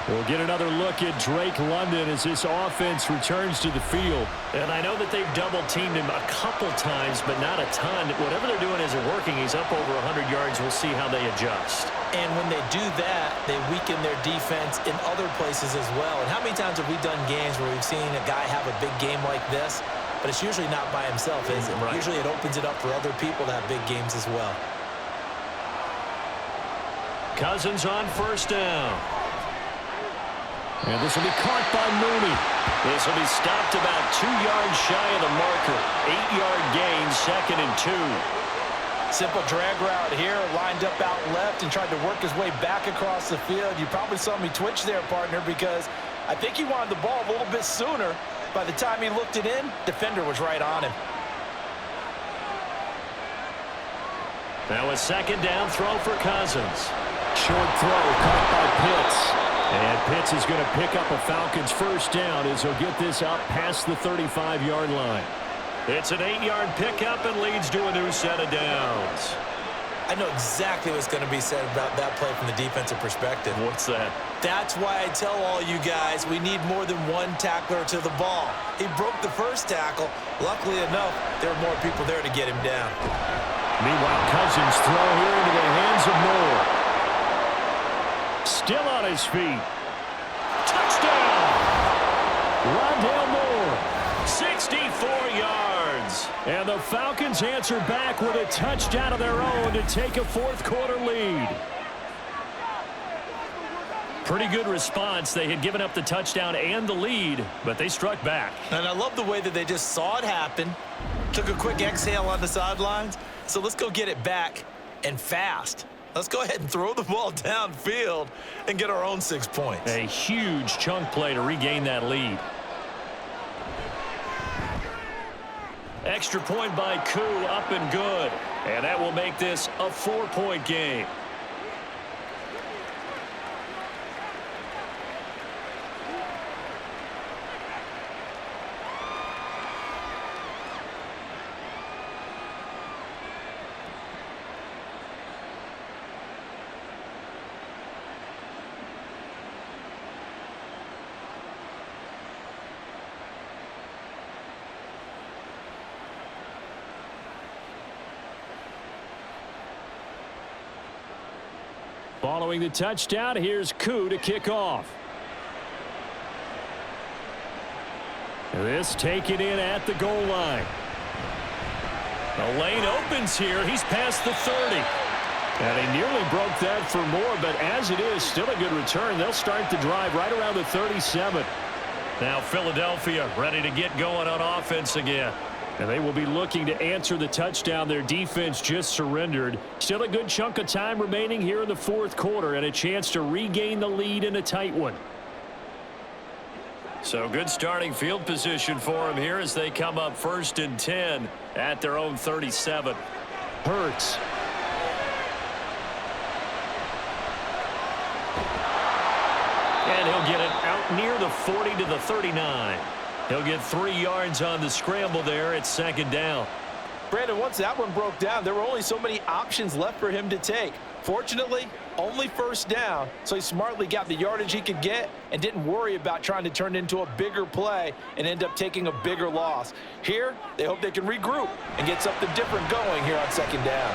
We'll get another look at Drake London as this offense returns to the field. And I know that they've double-teamed him a couple times, but not a ton. Whatever they're doing isn't working. He's up over 100 yards. We'll see how they adjust.
And when they do that, they weaken their defense in other places as well. And how many times have we done games where we've seen a guy have a big game like this, but it's usually not by himself, is it?
Right.
Usually it opens it up for other people to have big games as well.
Cousins on 1st down. And this will be caught by Mooney. This will be stopped about 2 yards shy of the marker. 8-yard gain, 2nd and 2.
Simple drag route here, lined up out left and tried to work his way back across the field. You probably saw me twitch there, partner, because I think he wanted the ball a little bit sooner. By the time he looked it in, defender was right on him.
Now a second down throw for Cousins.
Short throw caught by Pitts. And Pitts is going to pick up a Falcons first down as he'll get this up past the 35-yard line.
It's an 8-yard pickup and leads to a new set of downs.
I know exactly what's going to be said about that play from the defensive perspective.
What's that?
That's why I tell all you guys we need more than one tackler to the ball. He broke the first tackle. Luckily enough, there were more people there to get him down.
Meanwhile, Cousins throw here into the hands of Moore. Still on his feet. Touchdown! Rondale Moore.
64 yards.
And the Falcons answer back with a touchdown of their own to take a fourth-quarter lead.
Pretty good response. They had given up the touchdown and the lead, but they struck back.
And I love the way that they just saw it happen, took a quick exhale on the sidelines. So let's go get it back and fast. Let's go ahead and throw the ball downfield and get our own 6 points.
A huge chunk play to regain that lead. Extra point by Koo, up and good. And that will make this a 4-point game.
Following the touchdown, here's Koo to kick off. This taken in at the goal line.
The lane opens here. He's past the 30.
And he nearly broke that for more, but as it is, still a good return. They'll start the drive right around the 37.
Now Philadelphia ready to get going on offense again.
And they will be looking to answer the touchdown their defense just surrendered. Still a good chunk of time remaining here in the fourth quarter and a chance to regain the lead in a tight one.
So good starting field position for them here as they come up 1st and 10 at their own 37.
Hurts.
And he'll get it out near the 40 to the 39. He'll get 3 yards on the scramble there at 2nd down.
Brandon, once that one broke down, there were only so many options left for him to take. Fortunately, only 1st down, so he smartly got the yardage he could get and didn't worry about trying to turn it into a bigger play and end up taking a bigger loss. Here, they hope they can regroup and get something different going here on 2nd down.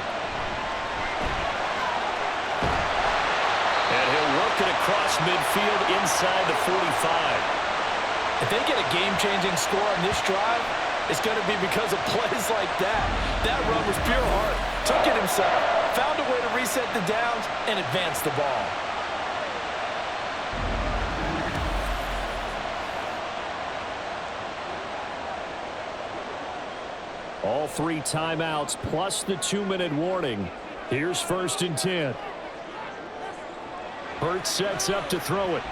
And he'll work it across midfield inside the 45.
If they get a game-changing score on this drive, it's going to be because of plays like that. That run was pure heart. Took it himself, found a way to reset the downs, and advance the ball.
All 3 timeouts plus the 2-minute warning. Here's 1st and 10. Hurts sets up to throw it.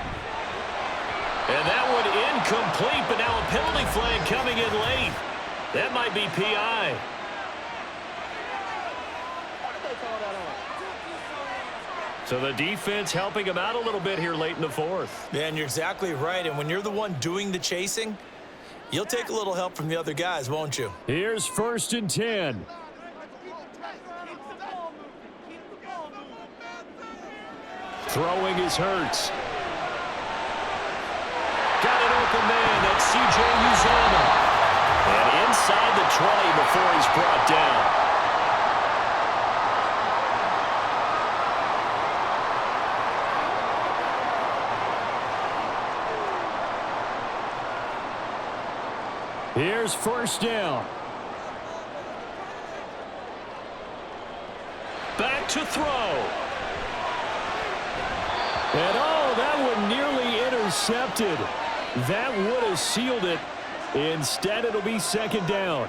And that one incomplete, but now a penalty flag coming in late. That might be PI. So the defense helping him out a little bit here late in the fourth.
Yeah, and you're exactly right. And when you're the one doing the chasing, you'll take a little help from the other guys, won't you?
Here's 1st and 10. Throwing is Hurts.
Got an open man. That's C.J. Uzomah. And inside the 20 before he's brought down.
Here's 1st down.
Back to throw.
And oh, that one nearly intercepted. That would have sealed it. Instead, it'll be 2nd down.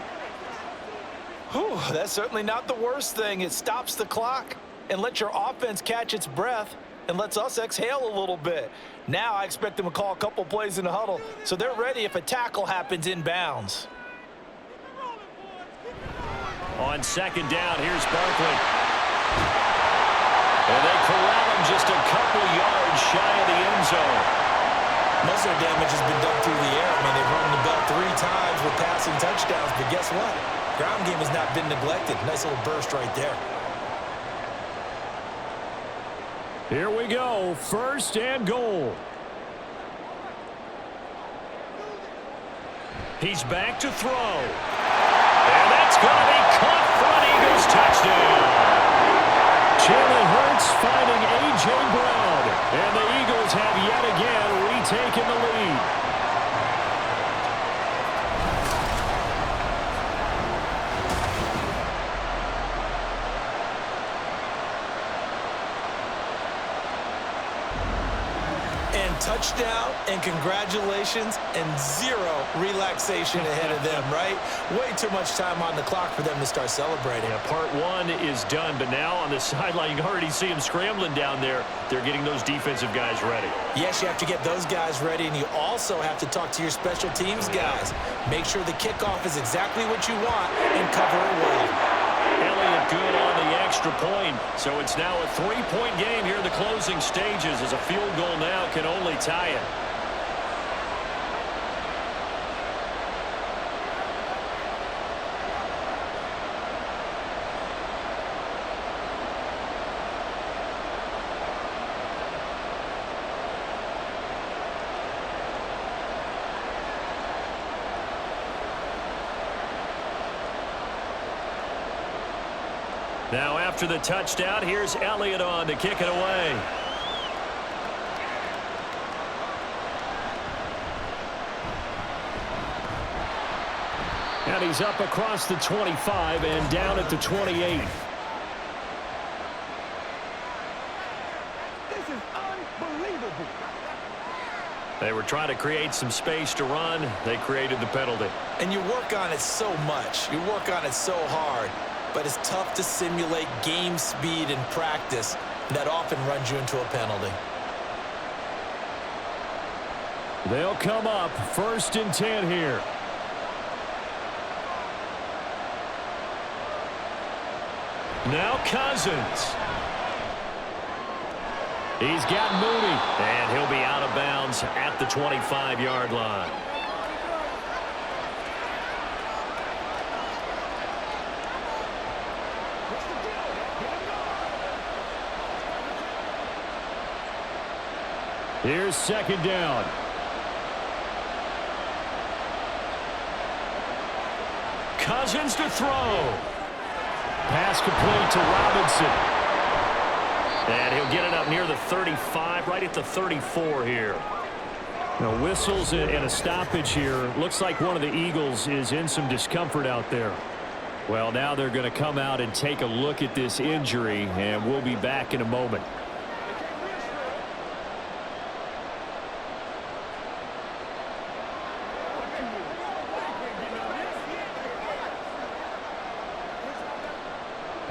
Whew, that's certainly not the worst thing. It stops the clock and lets your offense catch its breath and lets us exhale a little bit. Now I expect them to call a couple plays in the huddle so they're ready if a tackle happens inbounds.
On 2nd down, here's Barkley. And they corral him just a couple yards shy of the end zone.
Most of their damage has been done through the air. I mean, they've run the bell 3 times with passing touchdowns, but guess what? Ground game has not been neglected. Nice little burst right there.
Here we go, 1st and goal. He's back to throw. And that's going to be caught for an Eagles touchdown. Jalen Hurts finding A.J. Brown. And the Eagles have yet again retaken the lead.
Touchdown and congratulations and 0 relaxation ahead of them, right? Way too much time on the clock for them to start celebrating.
Yeah, part 1 is done, but now on the sideline, you can already see them scrambling down there. They're getting those defensive guys ready. Yes,
you have to get those guys ready, and you also have to talk to your special teams guys. Make sure the kickoff is exactly what you want and cover it well.
Elliott good on the extra point. So it's now a 3-point game here in the closing stages as a field goal now can only tie it. Now after the touchdown, here's Elliott on to kick it away. And he's up across the 25 and down at the 28.
This is unbelievable.
They were trying to create some space to run. They created the penalty.
And you work on it so much. You work on it so hard. But it's tough to simulate game speed in practice. That often runs you into a penalty.
They'll come up 1st and 10 here.
Now Cousins.
He's got Mooney.
And he'll be out of bounds at the 25-yard line.
Here's 2nd down.
Cousins to throw.
Pass complete to Robinson.
And he'll get it up near the 35, right at the 34 here.
Now, whistles and a stoppage here. Looks like one of the Eagles is in some discomfort out there. Well, now they're going to come out and take a look at this injury, and we'll be back in a moment.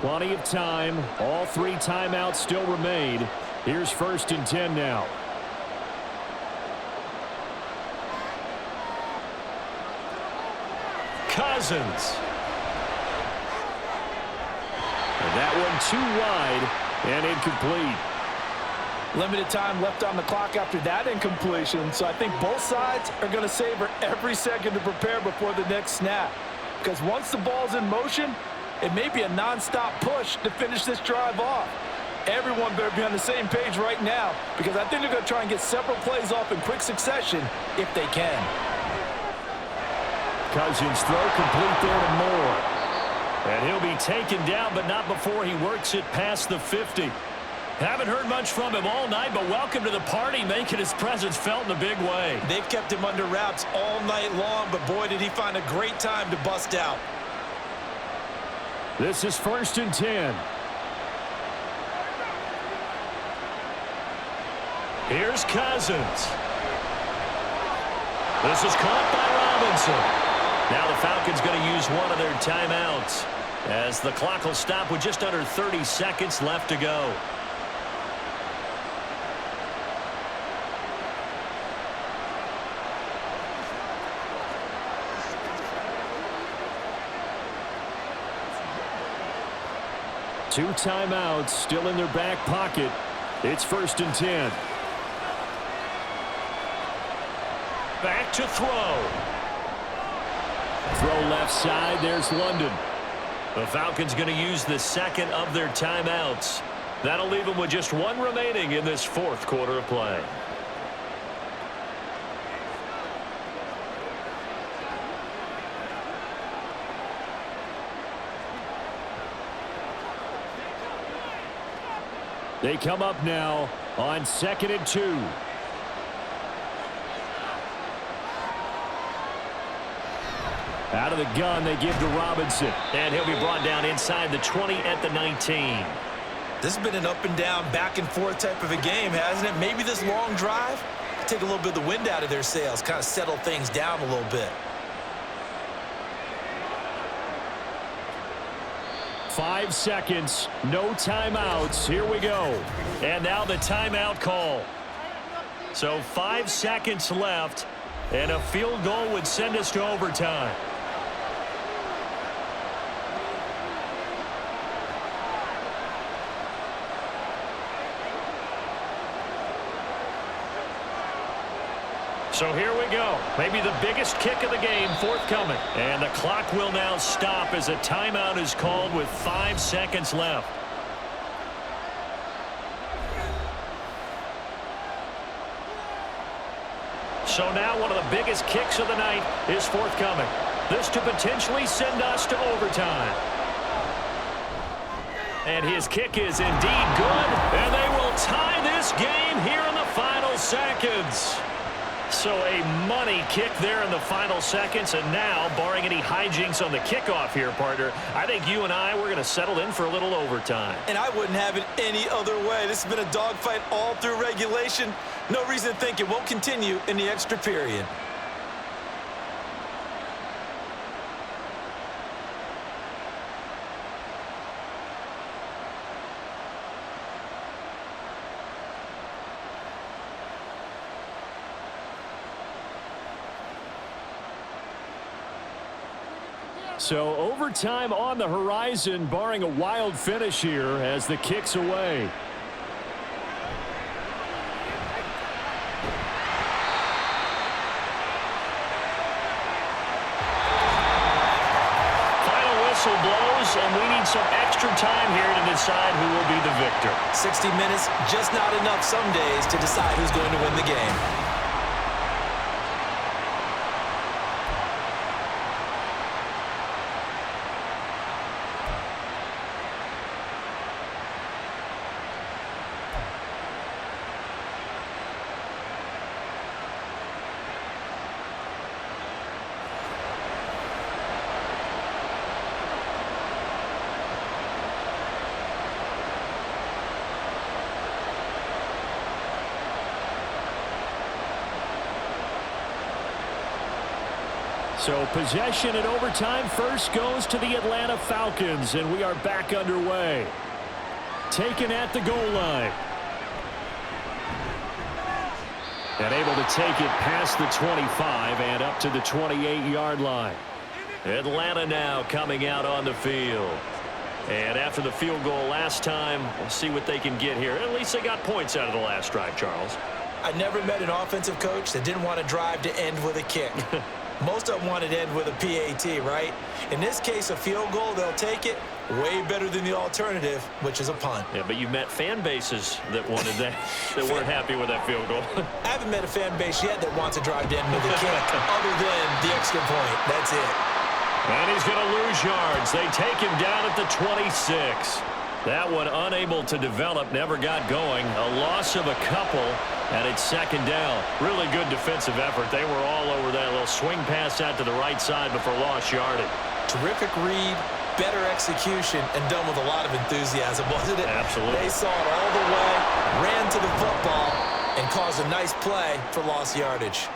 Plenty of time. All 3 timeouts still remain. Here's 1st and 10 now.
Cousins.
And that one too wide and incomplete.
Limited time left on the clock after that incompletion, so I think both sides are going to savor every second to prepare before the next snap. Because once the ball's in motion, it may be a non-stop push to finish this drive off. Everyone better be on the same page right now because I think they're going to try and get several plays off in quick succession if they can.
Cousins throw complete there to Moore.
And he'll be taken down, but not before he works it past the 50. Haven't heard much from him all night, but welcome to the party, making his presence felt in a big way.
They've kept him under wraps all night long, but boy, did he find a great time to bust out.
This is 1st and 10.
Here's Cousins. This is caught by Robinson. Now the Falcons going to use one of their timeouts as the clock will stop with just under 30 seconds left to go.
2 timeouts still in their back pocket. It's 1st and 10.
Back to throw.
Throw left side. There's London.
The Falcons going to use the second of their timeouts. That'll leave them with just 1 remaining in this 4th quarter of play.
They come up now on 2nd and 2. Out of the gun, they give to Robinson.
And he'll be brought down inside the 20 at the 19.
This has been an up and down, back and forth type of a game, hasn't it? Maybe this long drive, take a little bit of the wind out of their sails, kind of settle things down a little bit.
5 seconds, no timeouts. Here we go.
And now the timeout call. So 5 seconds left, and a field goal would send us to overtime. So here we go. Maybe the biggest kick of the game forthcoming. And the clock will now stop as a timeout is called with 5 seconds left. So now one of the biggest kicks of the night is forthcoming. This to potentially send us to overtime. And his kick is indeed good. And they will tie this game here in the final seconds. So a money kick there in the final seconds. And now, barring any hijinks on the kickoff here, partner, I think you and I, we're going to settle in for a little overtime.
And I wouldn't have it any other way. This has been a dogfight all through regulation. No reason to think it won't continue in the extra period.
So overtime on the horizon, barring a wild finish here as the kick's away.
Final whistle blows, and we need some extra time here to decide who will be the victor.
60 minutes, just not enough some days to decide who's going to win the game.
So possession in overtime first goes to the Atlanta Falcons, and we are back underway. Taken at the goal line. And able to take it past the 25 and up to the 28-yard line.
Atlanta now coming out on the field. And after the field goal last time, we'll see what they can get here. At least they got points out of the last drive, Charles.
I never met an offensive coach that didn't want to drive to end with a kick. Most of them wanted to end with a PAT, right? In this case, a field goal, they'll take it. Way better than the alternative, which is a punt.
Yeah, but you've met fan bases that wanted that, that weren't happy with that field goal.
I haven't met a fan base yet that wants to drive to end with a kick, other than the extra point. That's it.
And he's going to lose yards. They take him down at the 26. That one unable to develop, never got going. A loss of a couple, and it's second down. Really good defensive effort. They were all over that little swing pass out to the right side before lost yardage.
Terrific read, better execution, and done with a lot of enthusiasm, wasn't it?
Absolutely.
They saw it all the way, ran to the football, and caused a nice play for lost yardage.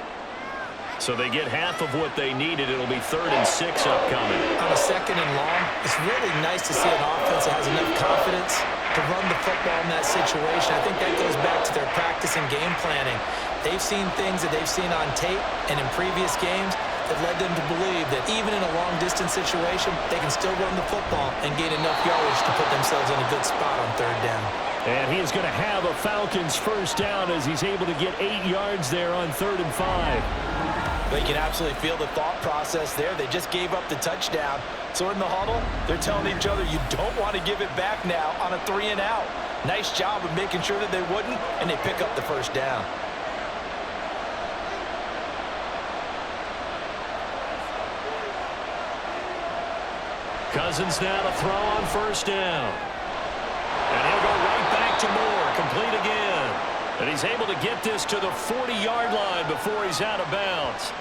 So they get half of what they needed. It'll be 3rd and 6 upcoming.
On a 2nd and long, it's really nice to see an offense that has enough confidence to run the football in that situation. I think that goes back to their practice and game planning. They've seen things that they've seen on tape and in previous games. It led them to believe that even in a long-distance situation, they can still run the football and gain enough yardage to put themselves in a good spot on third down.
And he is going to have a Falcons first down as he's able to get 8 yards there on 3rd and 5.
They can absolutely feel the thought process there. They just gave up the touchdown. So in the huddle, they're telling each other, you don't want to give it back now on a 3-and-out. Nice job of making sure that they wouldn't, and they pick up the first down.
Cousins now to throw on first down. And he'll go right back to Moore, complete again. And he's able to get this to the 40-yard line before he's out of bounds.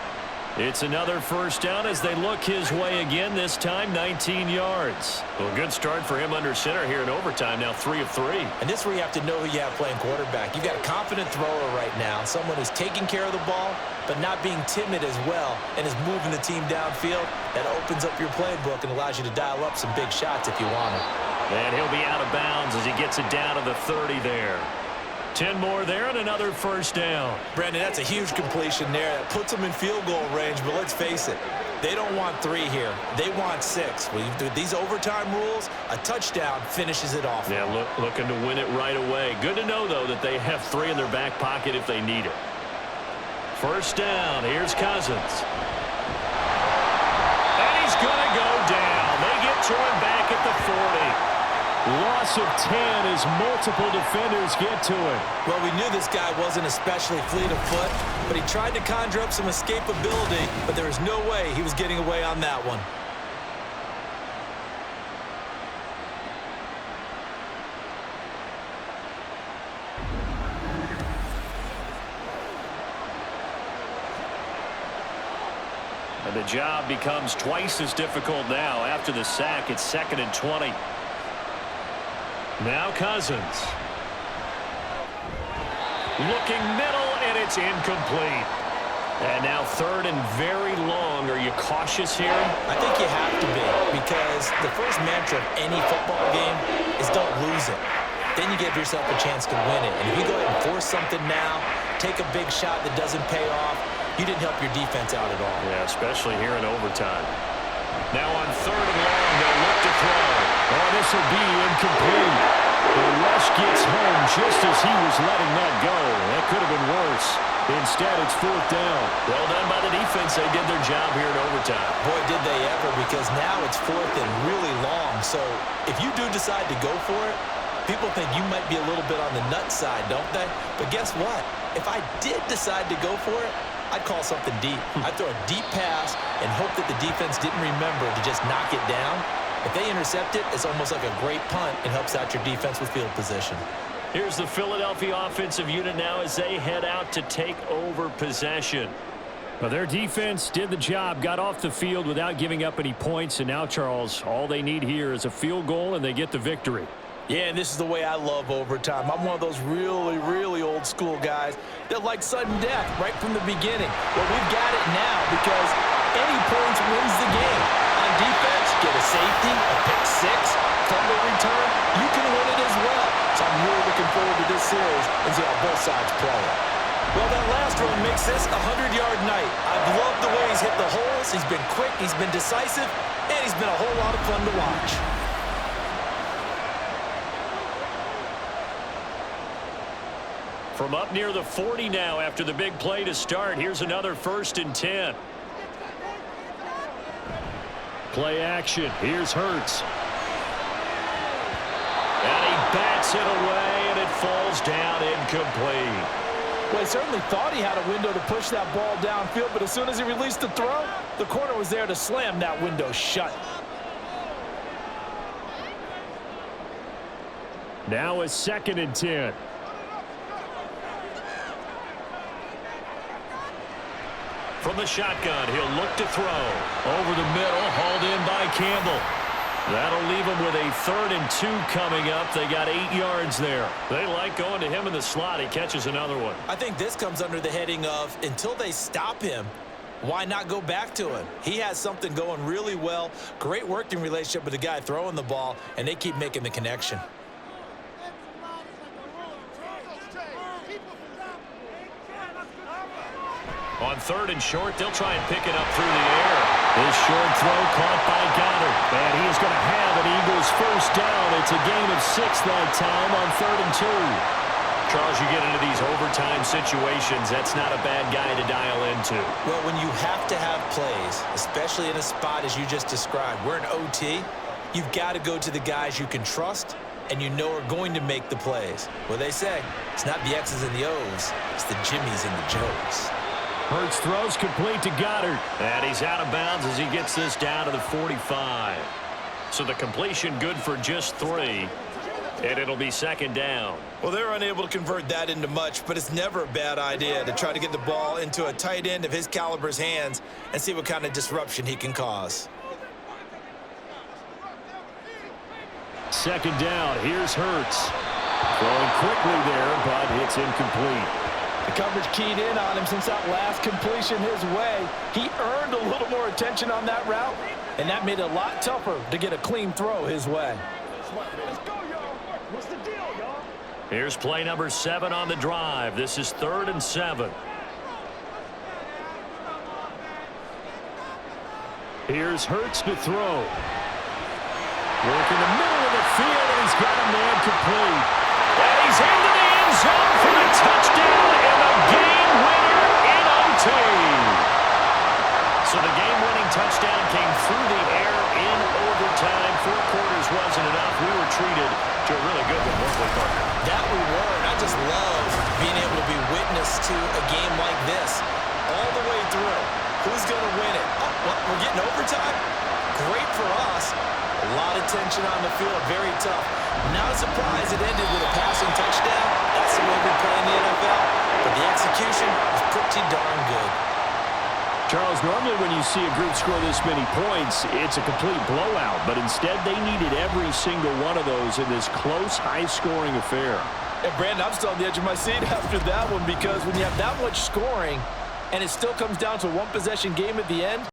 It's another first down as they look his way again, this time 19 yards. Well, good start for him under center here in overtime, now 3 of 3.
And this is where you have to know who you have playing quarterback. You've got a confident thrower right now, someone who's taking care of the ball, but not being timid as well, and is moving the team downfield. That opens up your playbook and allows you to dial up some big shots if you want it.
And he'll be out of bounds as he gets it down to the 30 there. 10 more there and another first down.
Brandon, that's a huge completion there. That puts them in field goal range, but let's face it, they don't want 3 here. They want 6. With these overtime rules, a touchdown finishes it off.
Yeah, looking to win it right away. Good to know, though, that they have 3 in their back pocket if they need it. First down, here's Cousins. And he's going to go down. They get to him back at the 40.
Loss of 10 as multiple defenders get to him.
Well, we knew this guy wasn't especially fleet of foot, but he tried to conjure up some escapability, but there was no way he was getting away on that one.
And the job becomes twice as difficult now. After the sack, it's 2nd and 20. Now Cousins. Looking middle, and it's incomplete. And now 3rd and very long. Are you cautious here?
I think you have to be, because the first mantra of any football game is don't lose it. Then you give yourself a chance to win it. And if you go ahead and force something now, take a big shot that doesn't pay off, you didn't help your defense out at all.
Yeah, especially here in overtime. Now on 3rd and long, they'll look to throw.
Oh, this will be incomplete. The rush gets home just as he was letting that go. That could have been worse. Instead, it's 4th down.
Well done by the defense. They did their job here in overtime.
Boy, did they ever, because now it's 4th and really long. So if you do decide to go for it, people think you might be a little bit on the nut side, don't they? But guess what? If I did decide to go for it, I'd call something deep. I'd throw a deep pass and hope that the defense didn't remember to just knock it down. If they intercept it, it's almost like a great punt. It helps out your defense with field position.
Here's the Philadelphia offensive unit now as they head out to take over possession.
Well, their defense did the job, got off the field without giving up any points. And now, Charles, all they need here is a field goal, and they get the victory.
Yeah, and this is the way I love overtime. I'm one of those really, really old school guys that like sudden death right from the beginning. Well, we've got it now because any points wins the game. On defense, get a safety, a pick 6, fumble return, you can win it as well. So I'm really looking forward to this series and see how both sides play it. Well, that last run makes this a 100-yard night. I've loved the way he's hit the holes. He's been quick, he's been decisive, and he's been a whole lot of fun to watch.
From up near the 40 now after the big play to start. Here's another 1st and 10.
Play action. Here's Hurts.
And he bats it away, and it falls down incomplete.
Well, he certainly thought he had a window to push that ball downfield, but as soon as he released the throw, the corner was there to slam that window shut.
Now a 2nd and 10.
From the shotgun, he'll look to throw. Over the middle, hauled in by Campbell. That'll leave him with a 3rd and 2 coming up. They got 8 yards there. They like going to him in the slot. He catches another one.
I think this comes under the heading of until they stop him, why not go back to him? He has something going really well. Great working relationship with the guy throwing the ball, and they keep making the connection.
On 3rd and short, they'll try and pick it up through the air. This short throw caught by Goddard. And he is going to have an Eagles first down. It's a gain of 6 that time on 3rd and 2. Charles, you get into these overtime situations, that's not a bad guy to dial into.
Well, when you have to have plays, especially in a spot as you just described, we're in OT, you've got to go to the guys you can trust and you know are going to make the plays. Well, they say it's not the X's and the O's, it's the Jimmies and the Joes.
Hurts throws complete to Goddard. And he's out of bounds as he gets this down to the 45. So the completion good for just 3. And it'll be 2nd down.
Well, they're unable to convert that into much, but it's never a bad idea to try to get the ball into a tight end of his caliber's hands and see what kind of disruption he can cause.
2nd down. Here's Hurts. Throwing quickly there, but it's incomplete.
The coverage keyed in on him since that last completion his way. He earned a little more attention on that route, and that made it a lot tougher to get a clean throw his way.
Let's go, y'all. What's the deal, y'all?
Here's play number 7 on the drive. This is 3rd and 7. Here's Hurts to throw. Work in the middle of the field, and he's got a man complete. And he's into the end zone for the touchdown and the game winner in OT. So the game-winning touchdown came through the air in overtime. 4 quarters wasn't enough. We were treated to a really good one, weren't we, partner?
That we were, and I just love being able to be witness to a game like this all the way through. Who's going to win it? We're getting overtime? Great for us. A lot of tension on the field, very tough. Not a surprise it ended with a passing touchdown. That's the way we play in the NFL. But the execution was pretty darn good.
Charles, normally when you see a group score this many points, it's a complete blowout. But instead, they needed every single one of those in this close, high-scoring affair.
And Brandon, I'm still on the edge of my seat after that one because when you have that much scoring and it still comes down to a one-possession game at the end,